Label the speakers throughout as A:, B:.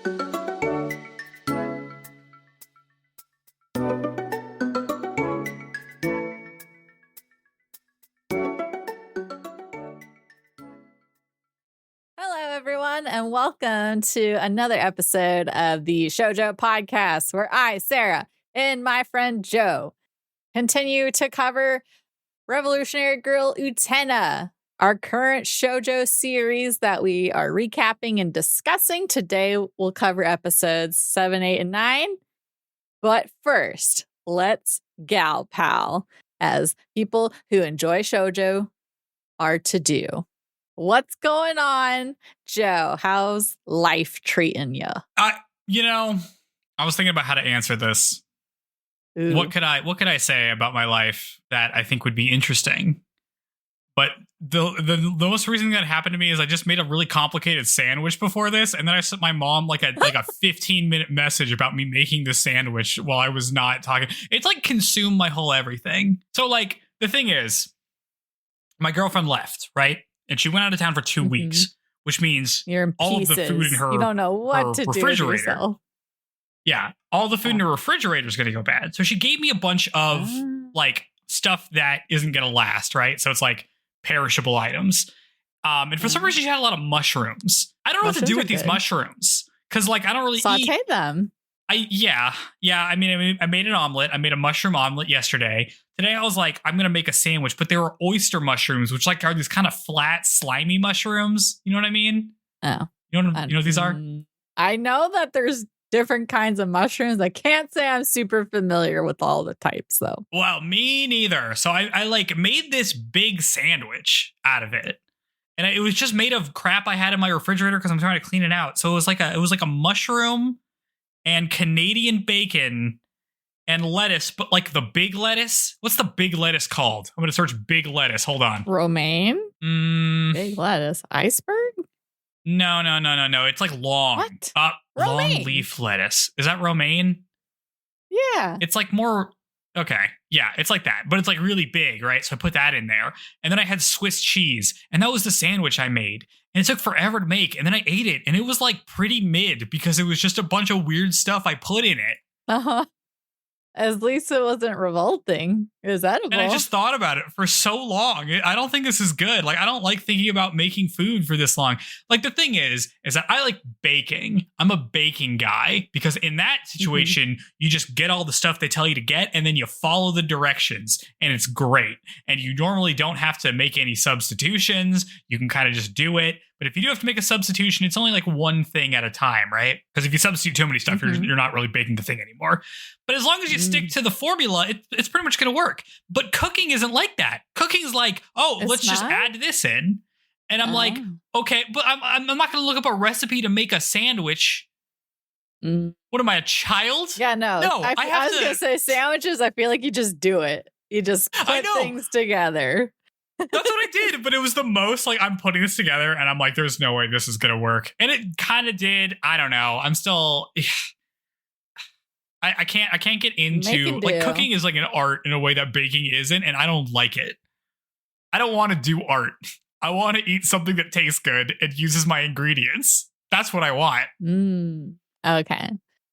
A: Hello, everyone, and welcome to another episode of the Shoujo Podcast, where I, Sarah, and my friend Joe continue to cover Revolutionary Girl Utena, our current shoujo series that we are recapping and discussing. Today, we'll cover episodes 7, 8, and 9. But first, let's gal pal, as people who enjoy shoujo are to do. What's going on, Joe? How's life treating you?
B: I was thinking about how to answer this.
A: Ooh.
B: What could I say about my life that I think would be interesting? But the most recent thing that happened to me is I just made a really complicated sandwich before this, and then I sent my mom like a 15-minute message about me making the sandwich while I was not talking. It's like consumed my whole everything. So like the thing is, my girlfriend left, right? And she went out of town for 2 weeks, which means
A: You're in
B: all
A: pieces.
B: of the food in her
A: You don't know what to do with
B: refrigerator.
A: yourself.
B: Yeah, all the food in her refrigerator is going to go bad. So she gave me a bunch of like stuff that isn't going to last, right? So it's like perishable items. And for some reason, she had a lot of mushrooms. I don't know what to do with these mushrooms because, like, I don't really
A: saute them.
B: Yeah. I mean, I made an omelet. I made a mushroom omelet yesterday. Today, I was like, I'm gonna make a sandwich, but there were oyster mushrooms, which like are these kind of flat, slimy mushrooms. You know what I mean?
A: Oh,
B: you know what these are?
A: I know that there's different kinds of mushrooms. I can't say I'm super familiar with all the types, though.
B: Well, me neither. So I like made this big sandwich out of it. And it was just made of crap I had in my refrigerator because I'm trying to clean it out. So it was like a mushroom and Canadian bacon and lettuce, but like the big lettuce. What's the big lettuce called? I'm going to search big lettuce. Hold on.
A: Romaine? Big lettuce. Iceberg?
B: No. It's like long.
A: What?
B: Long leaf lettuce. Is that romaine?
A: Yeah.
B: It's like more... Okay. Yeah, it's like that. But it's like really big, right? So I put that in there. And then I had Swiss cheese. And that was the sandwich I made. And it took forever to make. And then I ate it. And it was like pretty mid because it was just a bunch of weird stuff I put in it.
A: Uh-huh. At least it wasn't revolting. It was edible.
B: And I just thought about it for so long. I don't think this is good. Like, I don't like thinking about making food for this long. Like, the thing is that I like baking. I'm a baking guy because in that situation, you just get all the stuff they tell you to get and then you follow the directions and it's great. And you normally don't have to make any substitutions. You can kind of just do it. But if you do have to make a substitution, it's only like one thing at a time, right? Because if you substitute too many stuff, you're not really baking the thing anymore. But as long as you stick to the formula, it's pretty much going to work. But cooking isn't like that. Cooking is like, let's just add this in. And I'm like, okay, but I'm not going to look up a recipe to make a sandwich. What am I, a child?
A: Yeah, no. I was going to say sandwiches, I feel like you just do it. You just put things together.
B: That's what I did, but it was the most like I'm putting this together and I'm like, there's no way this is going to work. And it kind of did. I don't know. I'm still, I can't get into like cooking is like an art in a way that baking isn't. And I don't like it. I don't want to do art. I want to eat something that tastes good and uses my ingredients. That's what I want.
A: Okay.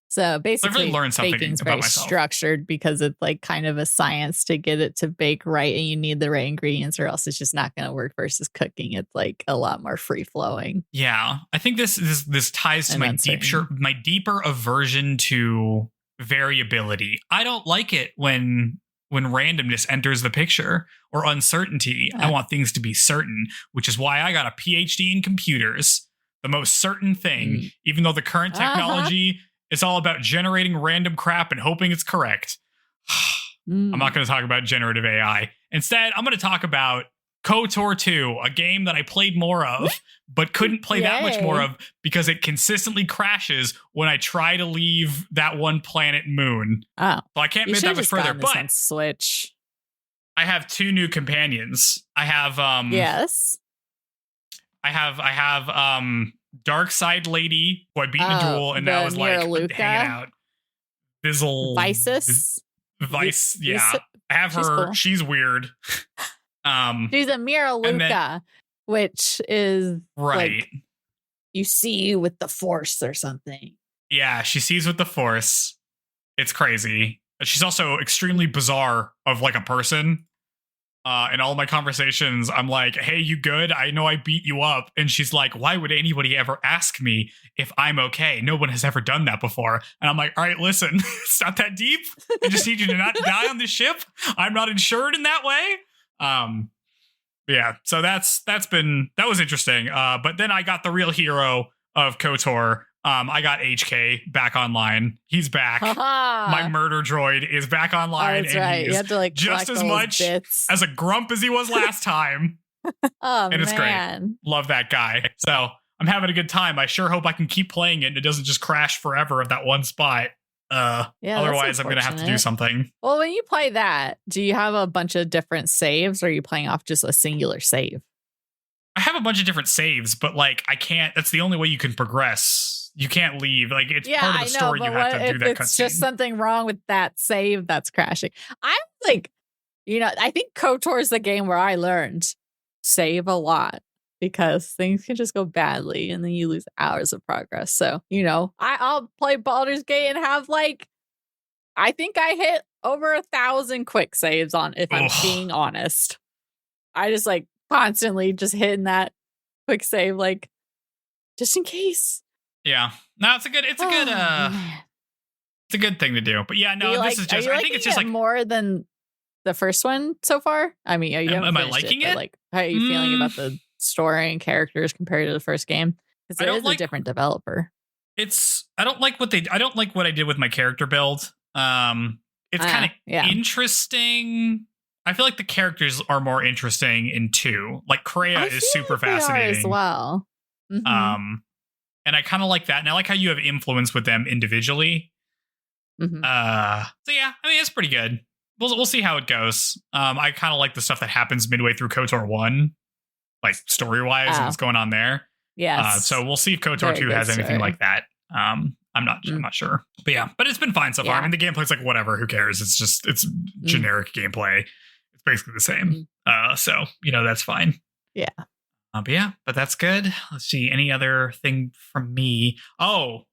A: So basically,
B: I've really learned something
A: baking's
B: about
A: very
B: myself.
A: structured because it's like kind of a science to get it to bake right, and you need the right ingredients, or else it's just not going to work. Versus cooking, it's like a lot more free flowing.
B: Yeah, I think this ties to my deeper aversion to variability. I don't like it when randomness enters the picture or uncertainty. I want things to be certain, which is why I got a PhD in computers. The most certain thing, even though the current technology. It's all about generating random crap and hoping it's correct. I'm not going to talk about generative AI. Instead, I'm going to talk about KOTOR 2, a game that I played more of, but couldn't play that much more of because it consistently crashes when I try to leave that one planet moon.
A: Oh.
B: So I can't make that much further. But
A: on Switch.
B: I have 2 new companions. I have
A: yes.
B: I have Dark Side Lady, who I beat in a duel, and now is like hanging out. Vice, yeah. I have her. Cool. She's weird.
A: She's a Miraluka, which is
B: right.
A: Like, you see with the Force or something.
B: Yeah, she sees with the Force. It's crazy. She's also extremely bizarre of like a person. In all my conversations, I'm like, hey, you good? I know I beat you up. And she's like, why would anybody ever ask me if I'm okay? No one has ever done that before. And I'm like, all right, listen, it's not that deep. I just need you to not die on the ship. I'm not insured in that way. Yeah, so that was interesting. But then I got the real hero of KOTOR. I got HK back online. He's back. My murder droid is back online.
A: That's right. You have to like
B: just as much
A: bits.
B: as a grump as he was last time. And it's great. Love that guy. So I'm having a good time. I sure hope I can keep playing it and it doesn't just crash forever at that one spot. Otherwise, I'm going to have to do something.
A: Well, when you play that, do you have a bunch of different saves or are you playing off just a singular save?
B: I have a bunch of different saves, but like I can't. That's the only way you can progress. You can't leave. Like it's part of the story. You have to do that cutscene.
A: It's just something wrong with that save that's crashing. I'm like, I think KOTOR is the game where I learned save a lot because things can just go badly and then you lose hours of progress. So, I'll play Baldur's Gate and have like, I think I hit over 1,000 quick saves on, if I'm being honest. I just like constantly just hitting that quick save, like just in case.
B: Yeah, no, it's a good thing to do. But yeah, no, this is just. I think it's just like
A: more than the first one so far. I mean, am I liking it? Like, how are you feeling about the story and characters compared to the first game? Because it is a different developer.
B: I don't like what I did with my character build. It's kind of interesting. I feel like the characters are more interesting in 2. Like Kreia is super fascinating
A: as well. Mm-hmm.
B: And I kind of like that. And I like how you have influence with them individually.
A: Mm-hmm.
B: So yeah, I mean, it's pretty good. We'll see how it goes. I kind of like the stuff that happens midway through KOTOR 1, like story-wise and what's going on there.
A: Yes.
B: So we'll see if KOTOR 2 has anything like that. I'm not sure. But yeah, but it's been fine so far. I mean, the gameplay's like whatever, who cares? It's generic gameplay. It's basically the same. So, that's fine.
A: Yeah.
B: But that's good. Let's see. Any other thing from me? Oh,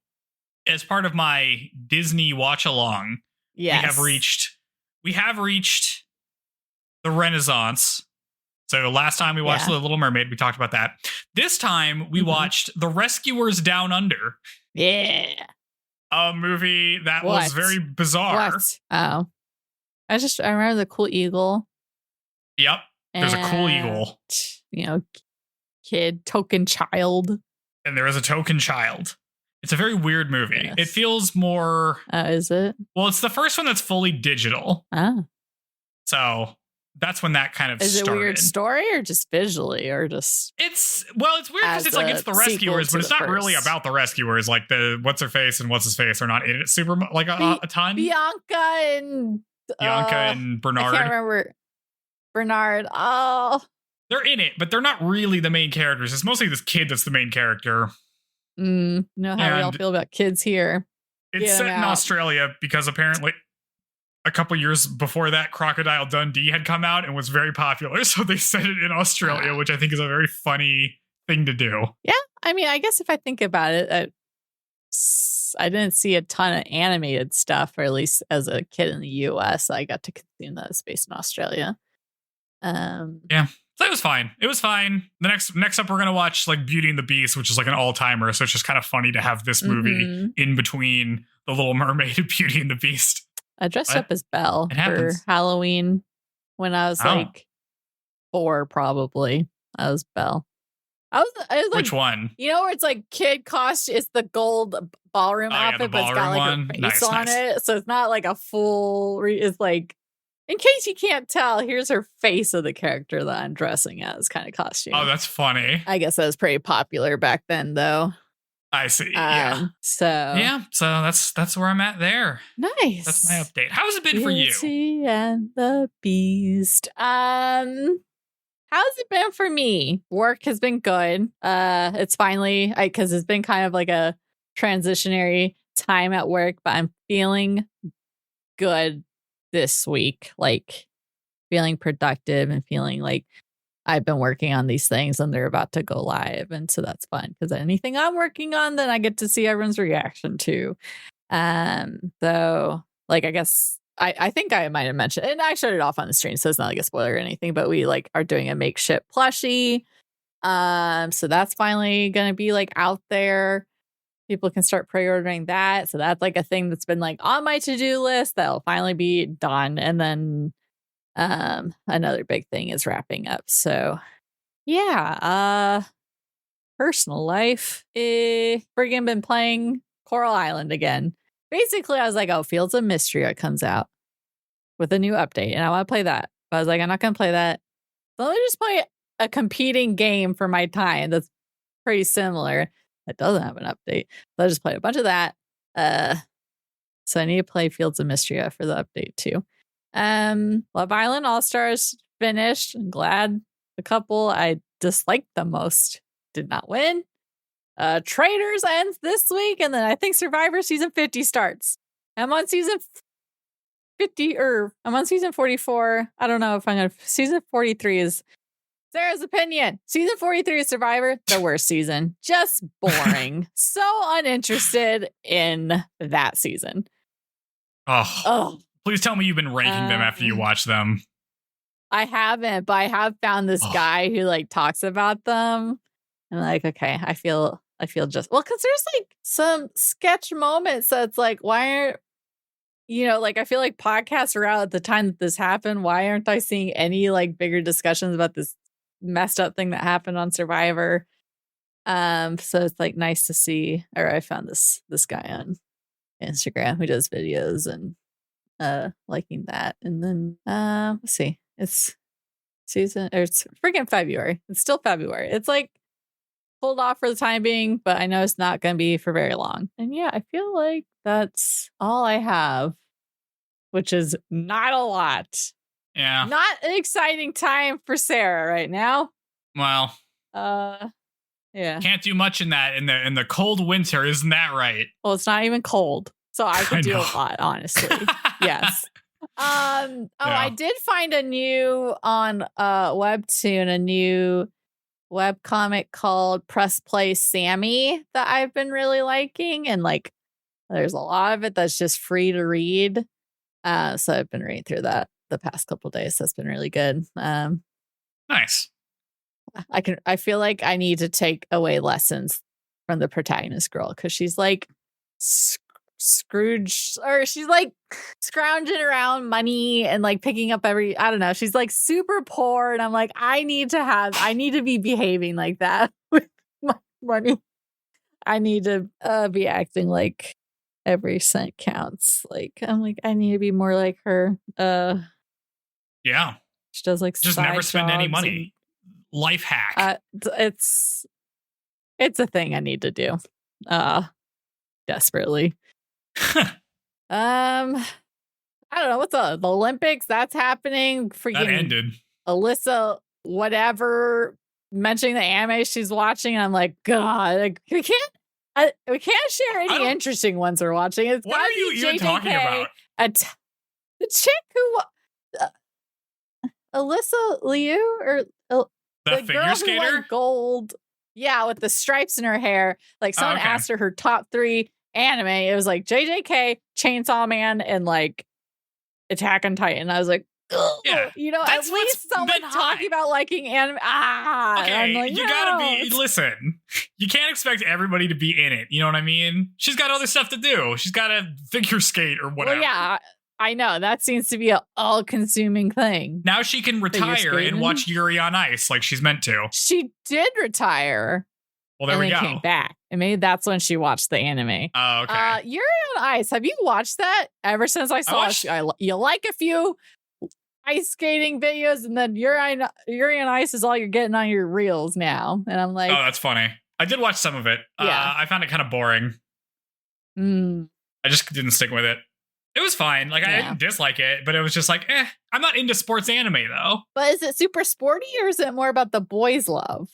B: as part of my Disney watch along, we have reached the Renaissance. So last time we watched The Little Mermaid, we talked about that. This time we watched The Rescuers Down Under.
A: Yeah.
B: A movie that was very bizarre.
A: What? Oh. I remember the cool eagle.
B: Yep. There's a cool eagle.
A: Kid, token child.
B: And there is a token child. It's a very weird movie. Yes. It feels more...
A: is it?
B: Well, it's the first one that's fully digital.
A: Oh.
B: So that's when that kind of started. Is it a weird
A: story or just visually or just...
B: It's weird because it's like it's the Rescuers, but it's not really about the Rescuers. Like the What's-Her-Face and What's-His-Face are not in it super like a ton.
A: Bianca and
B: Bernard.
A: I can't remember. Bernard. Oh...
B: They're in it, but they're not really the main characters. It's mostly this kid that's the main character.
A: How we all feel about kids here.
B: It's set in Australia because apparently a couple years before that, Crocodile Dundee had come out and was very popular. So they set it in Australia, which I think is a very funny thing to do.
A: Yeah. I mean, I guess if I think about it, I didn't see a ton of animated stuff, or at least as a kid in the US, I got to consume that space in Australia.
B: Yeah. So it was fine. The next up, we're going to watch like Beauty and the Beast, which is like an all-timer. So it's just kind of funny to have this movie in between The Little Mermaid and Beauty and the Beast.
A: I dressed up as Belle for Halloween when I was like 4, probably. I was Belle. I was like,
B: which one?
A: Where it's like kid costume. It's the gold ballroom outfit, but it's got like her face on it. So it's not like a full, it's like, in case you can't tell, here's her face of the character that I'm dressing as kind of costume.
B: Oh, that's funny.
A: I guess that was pretty popular back then, though.
B: I see.
A: So
B: that's where I'm at there.
A: Nice.
B: That's my update. How has it been for you?
A: Beauty and the Beast. How's it been for me? Work has been good. It's finally, because it's been kind of like a transitionary time at work, but I'm feeling good this week, like feeling productive and feeling like I've been working on these things and they're about to go live. And so that's fun because anything I'm working on, then I get to see everyone's reaction to. So like, I guess I think I might have mentioned, and I showed it off on the stream, so it's not like a spoiler or anything, but we like are doing a makeshift plushie. So that's finally going to be like out there. People can start pre-ordering that. So that's like a thing that's been like on my to-do list that'll finally be done. And then another big thing is wrapping up. So yeah, personal life. Friggin' been playing Coral Island again. Basically, I was like, oh, Fields of Mystery comes out with a new update, and I want to play that. But I was like, I'm not going to play that. So let me just play a competing game for my time that's pretty similar. That doesn't have an update. So I just played a bunch of that. So I need to play Fields of Mystery for the update too. Love Island All-Stars finished. I'm glad the couple I disliked the most did not win. Traitors ends this week, and then I think Survivor season 50 starts. I'm on season 50, or I'm on season 44. I don't know if I'm gonna. Season 43 is Sarah's opinion. Season 43 is Survivor, the worst season. Just boring. So uninterested in that season.
B: Oh, please tell me you've been ranking them after you watch them.
A: I haven't, but I have found this guy who like talks about them. And like, okay, I feel just well, because there's like some sketch moments that's like, why aren't like I feel like podcasts are out at the time that this happened. Why aren't I seeing any like bigger discussions about this messed up thing that happened on Survivor? So it's like nice to see. Or I found this guy on Instagram who does videos and liking that. And then let's see, it's freaking February. It's still February. It's like pulled off for the time being, but I know it's not going to be for very long. And yeah, I feel like that's all I have, which is not a lot.
B: Yeah.
A: Not an exciting time for Sarah right now.
B: Well,
A: yeah.
B: Can't do much in the cold winter, isn't that right?
A: Well, it's not even cold, so I could do a lot, honestly. Yes. Yeah. I did find a new on Webtoon, a new webcomic called Press Play Sammy that I've been really liking, and like there's a lot of it that's just free to read. So I've been reading through that the past couple of days. That's been really good.
B: Nice.
A: I feel like I need to take away lessons from the protagonist girl because she's like Scrooge, or she's like scrounging around money and like picking up I don't know. She's like super poor, and I'm like, I need to be behaving like that with my money. I need to be acting like every cent counts. Like I'm like, I need to be more like her.
B: Yeah.
A: She does like
B: just never spend any money. Life hack.
A: It's a thing I need to do. Desperately. I don't know what's the Olympics that's happening. Freaking
B: that ended.
A: Alyssa, whatever, mentioning the anime she's watching. I'm like, God, like, we can't share any interesting ones we're watching. It's
B: what are you even talking about?
A: The chick who Alyssa Liu, or
B: the
A: girl
B: figure skater,
A: who won gold. Yeah, with the stripes in her hair. Like someone asked her top 3 anime. It was like JJK, Chainsaw Man, and like Attack on Titan. I was like,
B: yeah,
A: at least someone talking about liking anime. Okay, I'm like,
B: you gotta listen. You can't expect everybody to be in it. You know what I mean? She's got other stuff to do. She's got to figure skate or whatever.
A: Well, yeah, I know. That seems to be an all-consuming thing.
B: Now she can retire and watch Yuri on Ice like she's meant to.
A: She did retire.
B: Well, there we go.
A: Came back, and maybe that's when she watched the anime.
B: Oh, okay.
A: Yuri on Ice. Have you watched that? Ever since I saw it, you like a few ice skating videos, and then Yuri on Ice is all you're getting on your reels now. And I'm like,
B: oh, that's funny. I did watch some of it. Yeah. I found it kind of boring. I just didn't stick with it. It was fine. Like, I didn't dislike it, but it was just like, I'm not into sports anime, though.
A: But is it super sporty, or is it more about the boys' love?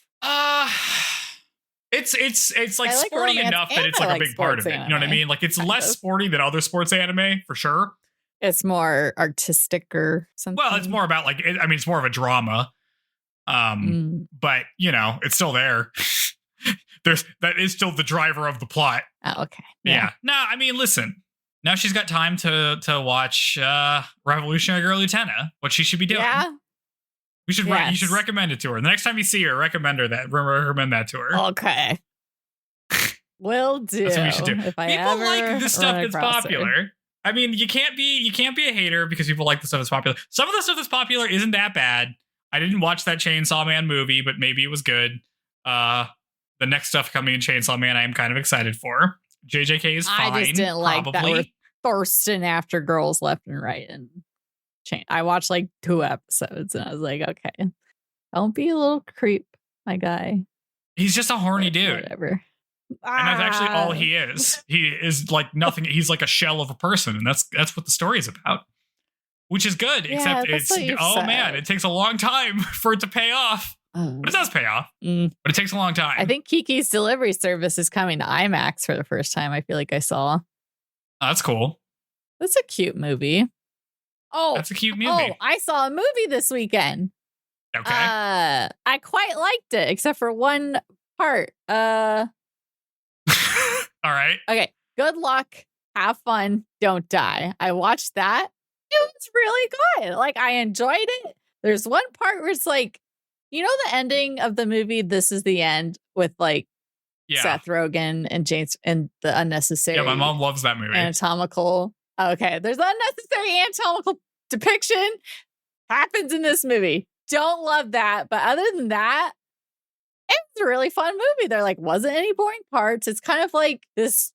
B: It's like sporty enough that it's like a big part of it. You know what I mean? Like, it's less sporty than other sports anime, for sure.
A: It's more artistic or something.
B: Well, it's more about like, it's more of a drama. But it's still there. That is still the driver of the plot.
A: Oh, okay.
B: Yeah. No, I mean, listen. Now she's got time to watch Revolutionary Girl Utena, what she should be doing.
A: Yeah.
B: You should recommend it to her. The next time you see her, recommend that to her.
A: Okay. Will do.
B: That's what you should do.
A: If
B: people like the stuff that's popular. I mean, you can't be a hater because people like the stuff that's popular. Some of the stuff that's popular isn't that bad. I didn't watch that Chainsaw Man movie, but maybe it was good. The next stuff coming in Chainsaw Man, I am kind of excited for. JJK is fine.
A: I just didn't like that we're thirsting after girls left and right, and I watched like 2 episodes, and I was like, okay, don't be a little creep, my guy.
B: He's just a horny dude.
A: Whatever.
B: And that's actually all he is. He is like nothing. He's like a shell of a person, and that's what the story is about. Which is good, except man, it takes a long time for it to pay off. But it does pay off. But it takes a long time.
A: I think Kiki's Delivery Service is coming to IMAX for the first time. I feel like I saw.
B: Oh, that's cool.
A: That's a cute movie. Oh,
B: that's a cute movie.
A: Oh, I saw a movie this weekend.
B: Okay.
A: I quite liked it, except for one part.
B: All right.
A: Okay. Good luck. Have fun. Don't die. I watched that. It was really good. Like, I enjoyed it. There's one part where it's like, the ending of the movie, This Is the End, with like Seth Rogen and James and the unnecessary.
B: Yeah, my mom loves that movie.
A: Anatomical. Okay. There's unnecessary anatomical depiction happens in this movie. Don't love that. But other than that, it's a really fun movie. There wasn't any boring parts. It's kind of like this,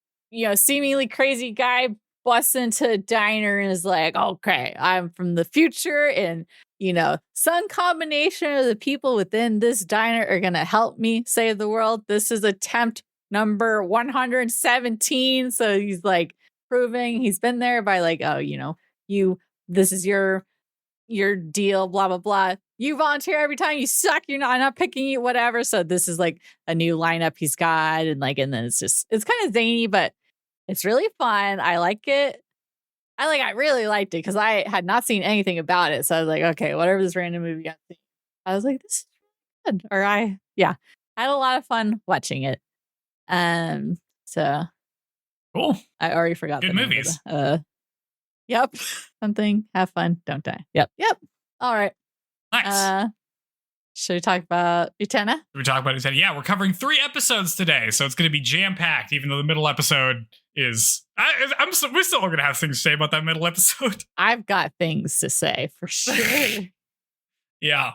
A: seemingly crazy guy busts into a diner and is like, okay, I'm from the future, and some combination of the people within this diner are going to help me save the world. This is attempt number 117. So he's like proving he's been there by this is your deal, blah, blah, blah. You volunteer every time. You suck. I'm not picking you, whatever. So this is like a new lineup he's got. And then it's kind of zany, but it's really fun. I like it. I really liked it because I had not seen anything about it. So I was like, okay, whatever this random movie I've seen. I was like, this is good. Or I had a lot of fun watching it. So
B: cool.
A: I already forgot
B: good
A: the name
B: movies.
A: Yep. Something. Have fun. Don't die. Yep. All right.
B: Nice.
A: Should we talk about Utena?
B: We talk about Utena. Yeah, we're covering 3 episodes today, so it's going to be jam-packed, even though the middle episode is... we're still going to have things to say about that middle episode.
A: I've got things to say, for sure.
B: Yeah.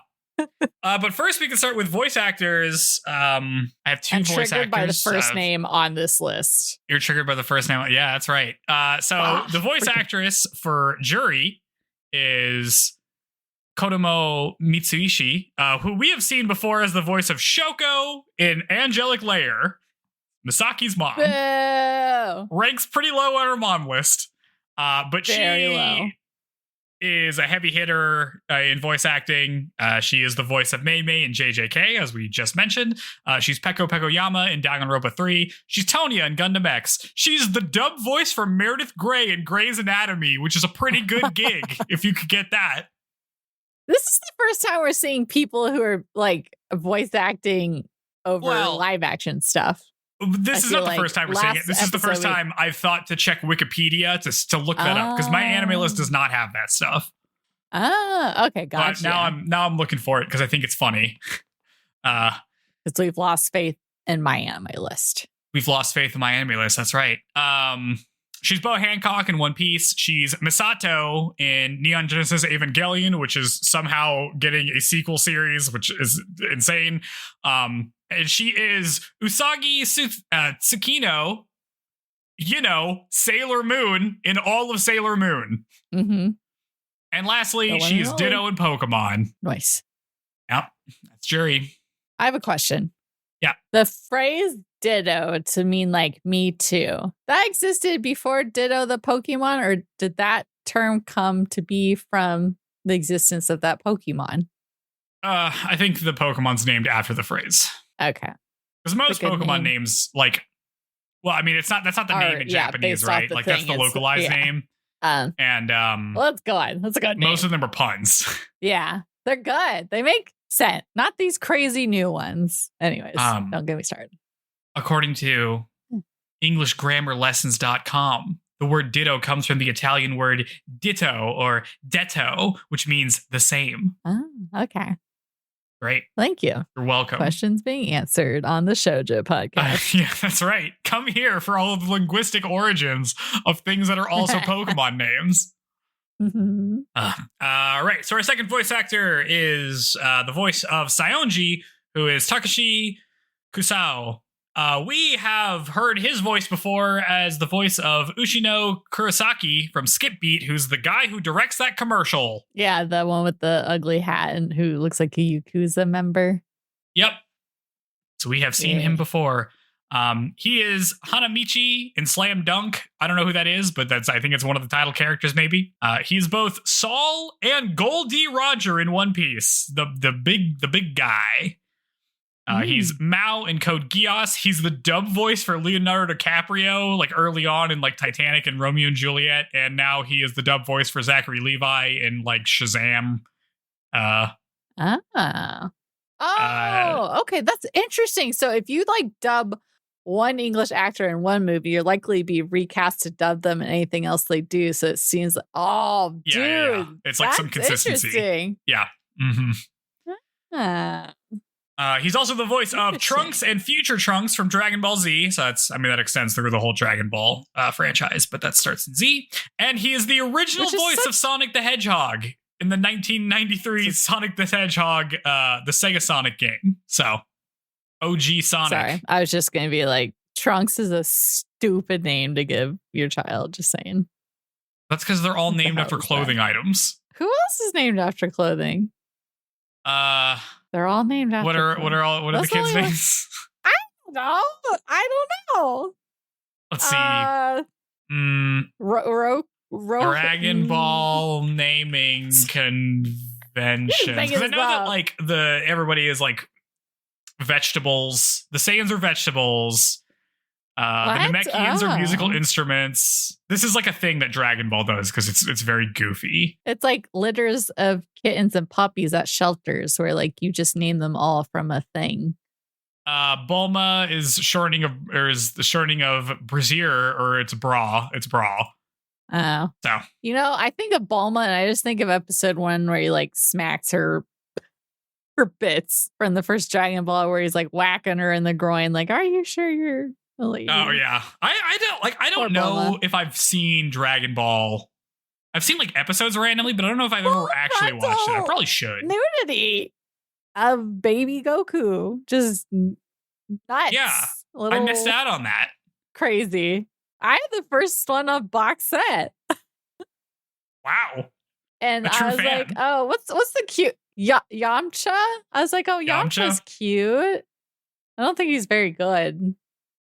B: But first, we can start with voice actors. I have 2 voice actors.
A: Triggered by the first name on this list.
B: You're triggered by the first name. Yeah, that's right. The voice actress for Juri is Kodomo Mitsuishi, who we have seen before as the voice of Shoko in Angelic Layer, Misaki's mom.
A: Boo!
B: Ranks pretty low on her mom list, but
A: Very
B: she
A: low.
B: Is a heavy hitter in voice acting. She is the voice of Mei Mei in JJK, as we just mentioned. She's Peko Pekoyama in Danganronpa 3. She's Tonya in Gundam X. She's the dub voice for Meredith Grey in Grey's Anatomy, which is a pretty good gig, if you could get that.
A: This is the first time we're seeing people who are voice acting over live action stuff.
B: This is not the first time we're seeing it. This is the first time I've thought to check Wikipedia to look that up, because my anime list does not have that stuff.
A: Oh, okay, gotcha.
B: But now I'm looking for it because I think it's funny.
A: Because we've lost faith in my anime list.
B: We've lost faith in my anime list. That's right. She's Bo Hancock in One Piece. She's Misato in Neon Genesis Evangelion, which is somehow getting a sequel series, which is insane. And she is Usagi Tsukino, Sailor Moon in all of Sailor Moon.
A: Mm-hmm.
B: And lastly, she is Ditto in Pokemon.
A: Nice.
B: Yep, that's Juri.
A: I have a question.
B: Yeah.
A: The phrase Ditto to mean me too, that existed before Ditto the Pokemon, or did that term come to be from the existence of that Pokemon?
B: I think the Pokemon's named after the phrase.
A: Okay.
B: Because most Pokemon names, that's not the name in Japanese, right? That's the localized name.
A: Well, that's good. That's a good name.
B: Most of them are puns.
A: Yeah, they're good. They make sent, not these crazy new ones. Anyways, don't get me started.
B: According to EnglishGrammarLessons.com, the word ditto comes from the Italian word ditto or detto, which means the same.
A: Oh, okay.
B: Great.
A: Thank you.
B: You're welcome.
A: Questions being answered on the Shoujo podcast.
B: Yeah, that's right. Come here for all of the linguistic origins of things that are also Pokemon names.
A: Mm-hmm.
B: All right. So our second voice actor is the voice of Saionji, who is Takashi Kusao. We have heard his voice before as the voice of Ushino Kurosaki from Skip Beat, who's the guy who directs that commercial.
A: Yeah, the one with the ugly hat and who looks like a Yakuza member.
B: Yep. So we have seen him before. He is Hanamichi in Slam Dunk. I don't know who that is, but I think it's one of the title characters, maybe. He's both Saul and Goldie Roger in One Piece, the big guy. He's Mao in Code Geass. He's the dub voice for Leonardo DiCaprio, like early on in like Titanic and Romeo and Juliet, and now he is the dub voice for Zachary Levi in like Shazam.
A: Okay, that's interesting. So if you like dub one English actor in one movie, you're likely to be recast to dub them in anything else they do. So it seems, dude,
B: it's like some consistency.
A: Interesting.
B: Yeah. Mm-hmm. He's also the voice of Trunks and Future Trunks from Dragon Ball Z. So that extends through the whole Dragon Ball franchise, but that starts in Z. And he is the original voice of Sonic the Hedgehog in the 1993 Sonic the Hedgehog, the Sega Sonic game. So, OG Sonic.
A: Sorry, I was just going to be like, Trunks is a stupid name to give your child, just saying.
B: That's because they're all named after clothing items.
A: Who else is named after clothing? They're all named after.
B: What are the kids' names?
A: I don't know.
B: Let's see. Dragon Ball naming conventions. Because I know that like everybody is like vegetables. The Saiyans are vegetables. The Namekians are musical instruments. This is like a thing that Dragon Ball does because it's very goofy.
A: It's like litters of kittens and puppies at shelters where like you just name them all from a thing.
B: Bulma is the shortening of brassiere, or it's bra. It's bra.
A: Oh.
B: So
A: I think of Bulma and I just think of episode 1 where he like smacks her bits from the first Dragon Ball where he's like whacking her in the groin. Like, are you sure you're a lady?
B: Oh yeah. I don't know if I've seen Dragon Ball. I've seen like episodes randomly, but I don't know if I've ever actually watched it. I probably should.
A: Nudity of baby Goku. Just nuts.
B: Yeah. I missed out on that.
A: Crazy. I had the first one of box set.
B: Wow.
A: And I was fan. Like, oh, what's the cute Yamcha? I was like, oh, Yamcha's cute. I don't think he's very good,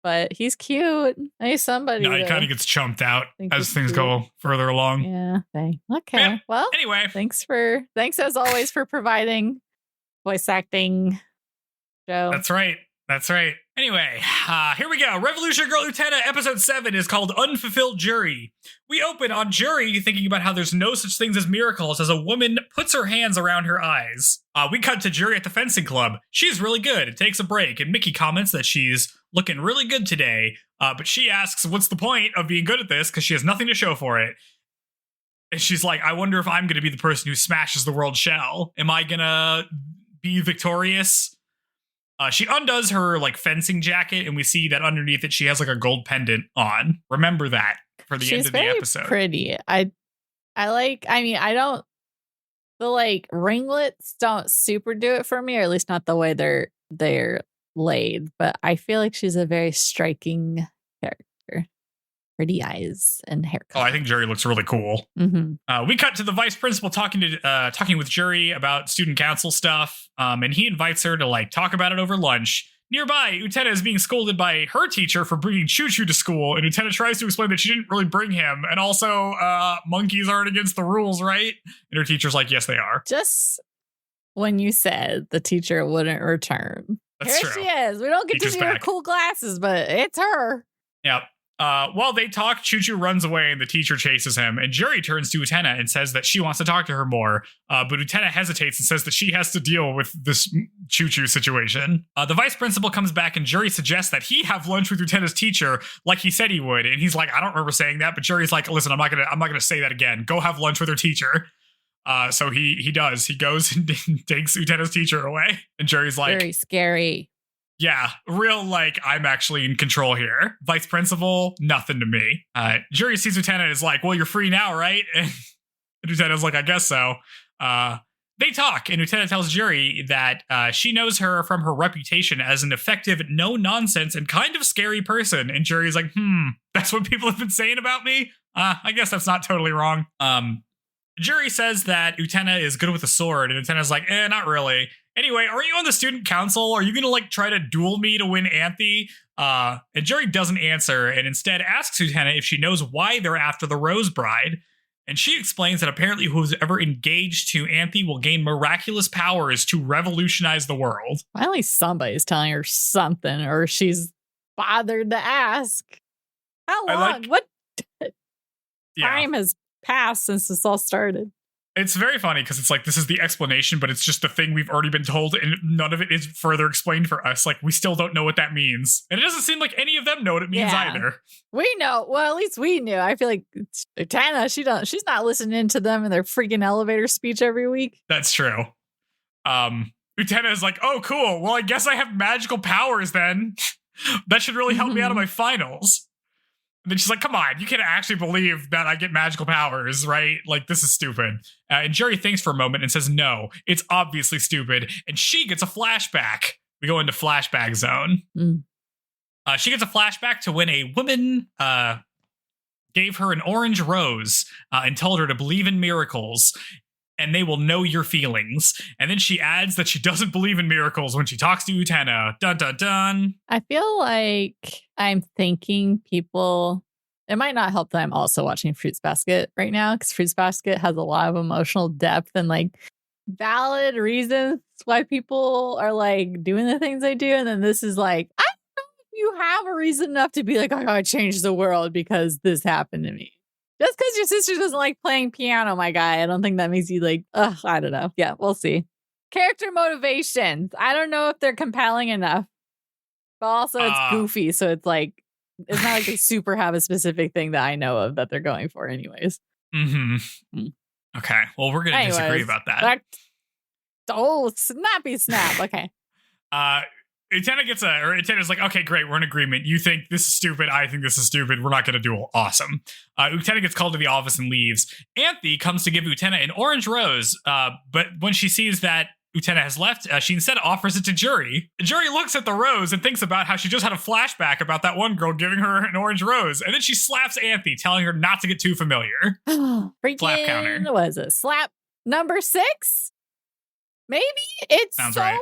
A: but he's cute. He's somebody.
B: No, he kind of gets chumped out as things go further along.
A: Yeah. Okay. Yeah. Well,
B: anyway,
A: thanks as always for providing voice acting, Joe.
B: That's right. Anyway, here we go. Revolutionary Girl Utena episode 7 is called Unfulfilled Juri. We open on Juri thinking about how there's no such things as miracles as a woman puts her hands around her eyes. We cut to Juri at the fencing club. She's really good. It takes a break, and Mickey comments that she's looking really good today, but she asks what's the point of being good at this because she has nothing to show for it. And she's like, I wonder if I'm going to be the person who smashes the world shell. Am I going to be victorious? She undoes her like fencing jacket, and we see that underneath it she has like a gold pendant on. Remember that for the end of the episode.
A: She's pretty. I don't. The like ringlets don't super do it for me, or at least not the way they're laid. But I feel like she's a very striking character. Pretty eyes and hair color.
B: Oh, I think Juri looks really cool.
A: Mm-hmm.
B: We cut to the vice principal talking with Juri about student council stuff, and he invites her to like talk about it over lunch. Nearby, Utena is being scolded by her teacher for bringing Choo Choo to school, and Utena tries to explain that she didn't really bring him, and also monkeys aren't against the rules, right? And her teacher's like, yes, they are.
A: Just when you said the teacher wouldn't return.
B: That's
A: Here
B: true.
A: She is. We don't get to see her cool glasses, but it's her.
B: Yep. While they talk, Choo-Choo runs away and the teacher chases him. And Juri turns to Utena and says that she wants to talk to her more. But Utena hesitates and says that she has to deal with this Choo-Choo situation. The vice principal comes back and Juri suggests that he have lunch with Utena's teacher like he said he would. And he's like, I don't remember saying that. But Juri's like, listen, I'm not gonna say that again. Go have lunch with her teacher. So he does. He goes and takes Utena's teacher away. And Juri's like,
A: very scary.
B: Yeah, real like I'm actually in control here. Vice principal, nothing to me. Juri sees Utena and is like, well, you're free now, right? And Utena's like, I guess so. They talk, and Utena tells Juri that she knows her from her reputation as an effective, no-nonsense, and kind of scary person. And Juri's like, that's what people have been saying about me? I guess that's not totally wrong. Juri says that Utena is good with a sword, and Utena's like, not really. Anyway, are you on the student council? Are you going to like try to duel me to win Anthy? And Juri doesn't answer and instead asks Utena if she knows why they're after the Rose Bride. And she explains that apparently whoever engaged to Anthy will gain miraculous powers to revolutionize the world.
A: Finally, somebody's telling her something, or she's bothered to ask. How long? What time has passed since this all started?
B: It's very funny because it's like, this is the explanation, but it's just the thing we've already been told, and none of it is further explained for us. Like, we still don't know what that means. And it doesn't seem like any of them know what it means either.
A: We know. Well, at least we knew. I feel like Utena, she's not listening to them in their freaking elevator speech every week.
B: That's true. Utena is like, oh, cool. Well, I guess I have magical powers then. That should really help me out of my finals. And then she's like, come on, you can't actually believe that I get magical powers, right? Like, this is stupid. And Juri thinks for a moment and says, no, it's obviously stupid. And she gets a flashback. We go into flashback zone. She gets a flashback to when a woman gave her an orange rose and told her to believe in miracles and they will know your feelings. And then she adds that she doesn't believe in miracles when she talks to Utena. Dun, dun, dun.
A: I feel like I'm thinking people, it might not help that I'm also watching Fruits Basket right now, because Fruits Basket has a lot of emotional depth and like valid reasons why people are like doing the things they do. And then this is like, I don't know if you have a reason enough to be like, I gotta change the world because this happened to me. Just because your sister doesn't like playing piano, my guy, I don't think that makes you like, I don't know. Yeah, we'll see. Character motivations. I don't know if they're compelling enough. But also it's goofy, so it's like, it's not like they super have a specific thing that I know of that they're going for anyways.
B: Okay, well, we're going to disagree about that.
A: Snappy snap. Okay.
B: Utena's like, okay, great, we're in agreement. You think this is stupid, I think this is stupid. We're not going to duel. Awesome. Utena gets called to the office and leaves. Anthy comes to give Utena an orange rose, but when she sees that Utena has left, she instead offers it to Juri. Juri looks at the rose and thinks about how she just had a flashback about that one girl giving her an orange rose, and then she slaps Anthy, telling her not to get too familiar.
A: Freaking, slap counter. What is it? Slap number 6? Maybe? It's Sounds so right.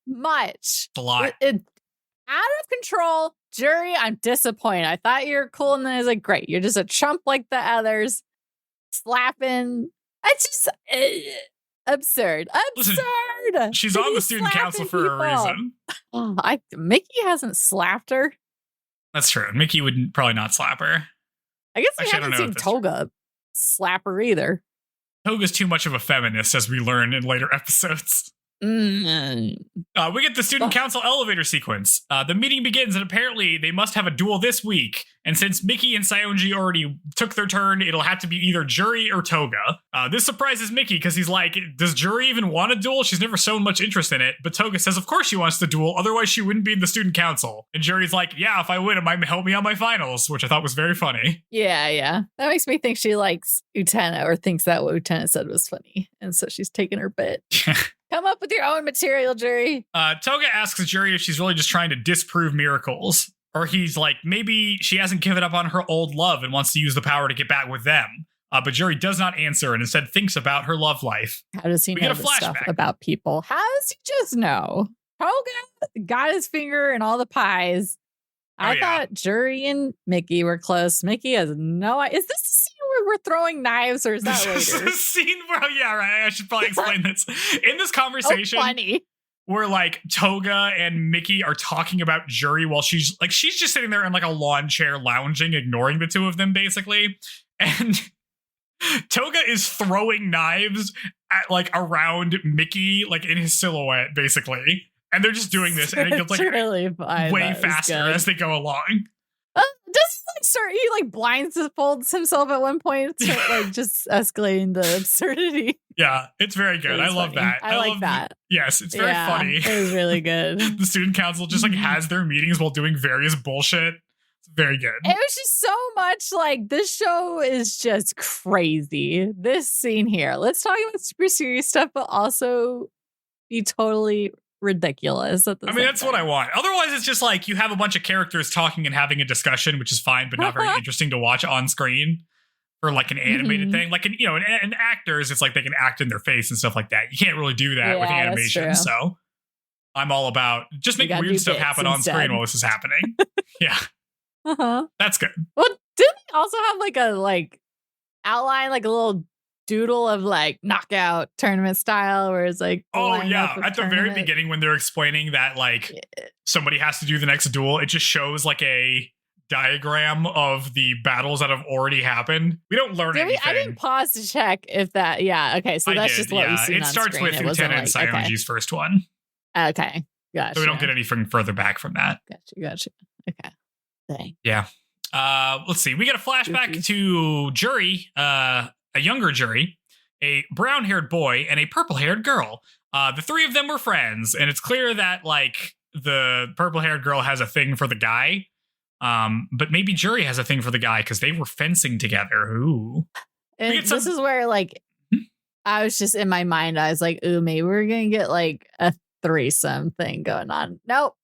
A: Much.
B: A lot.
A: Out of control. Juri, I'm disappointed. I thought you were cool, and then I was like, great, you're just a chump like the others. Slapping. It's just absurd.
B: Listen, she's on the student council for a reason.
A: Mickey hasn't slapped her.
B: That's true. Mickey would probably not slap her.
A: I guess we haven't seen Toga slap her either.
B: Toga's too much of a feminist, as we learn in later episodes. We get the student council elevator sequence. The meeting begins, and apparently they must have a duel this week. And since Mickey and Saionji already took their turn, it'll have to be either Juri or Toga. This surprises Mickey because he's like, does Juri even want a duel? She's never shown much interest in it. But Toga says, of course she wants to duel, otherwise she wouldn't be in the student council. And Juri's like, yeah, if I win, it might help me on my finals, which I thought was very funny.
A: Yeah. That makes me think she likes Utena, or thinks that what Utena said was funny. And so she's taking her bit. Come up with your own material, Juri.
B: Toga asks Juri if she's really just trying to disprove miracles. Or he's like, maybe she hasn't given up on her old love and wants to use the power to get back with them. But Juri does not answer and instead thinks about her love life.
A: How does he know this stuff about people? How does he just know? Toga got his finger in all the pies. I thought Juri and Mickey were close. Mickey has no idea. Is this the scene where we're throwing knives, or is that later?
B: This is the scene where, yeah, right. I should probably explain this. In this conversation,
A: funny.
B: where like Toga and Mickey are talking about Juri while she's just sitting there in like a lawn chair lounging, ignoring the two of them basically. And Toga is throwing knives at like around Mickey, like in his silhouette, basically. And they're just doing this, and it gets like
A: really
B: way faster as they go along.
A: He like blindfolds himself at one point to like just escalating the absurdity.
B: Yeah, it's very good. I love that.
A: I like that.
B: Yes, it's very funny.
A: It was really good.
B: The student council just like has their meetings while doing various bullshit. It's very good.
A: It was just so much like this show is just crazy. This scene here. Let's talk about super serious stuff, but also be totally ridiculous at the same
B: that's
A: time.
B: what I want. Otherwise, it's just like you have a bunch of characters talking and having a discussion, which is fine, but not very interesting to watch on screen for like an animated thing. Like, in actors, it's like they can act in their face and stuff like that. You can't really do that with animation. So I'm all about just make weird stuff happen on screen while this is happening. Yeah. That's good.
A: Well, didn't they also have like a outline, like a little doodle of like knockout tournament style where it's like
B: at the very beginning when they're explaining that like somebody has to do the next duel, it just shows like a diagram of the battles that have already happened. We don't learn anything.
A: I didn't pause to check if that okay, so that's just what we see.
B: It starts with Utena and Saionji's first one.
A: Okay, gotcha.
B: So we don't get anything further back from that.
A: Gotcha. Okay. Dang.
B: Yeah. Let's see. We get a flashback to Juri, a younger Juri, a brown-haired boy, and a purple-haired girl. The three of them were friends, and it's clear that, like, the purple-haired girl has a thing for the guy, but maybe Juri has a thing for the guy because they were fencing together. Ooh.
A: And this is where, like, I was just in my mind, I was like, ooh, maybe we're going to get, like, a threesome thing going on. Nope.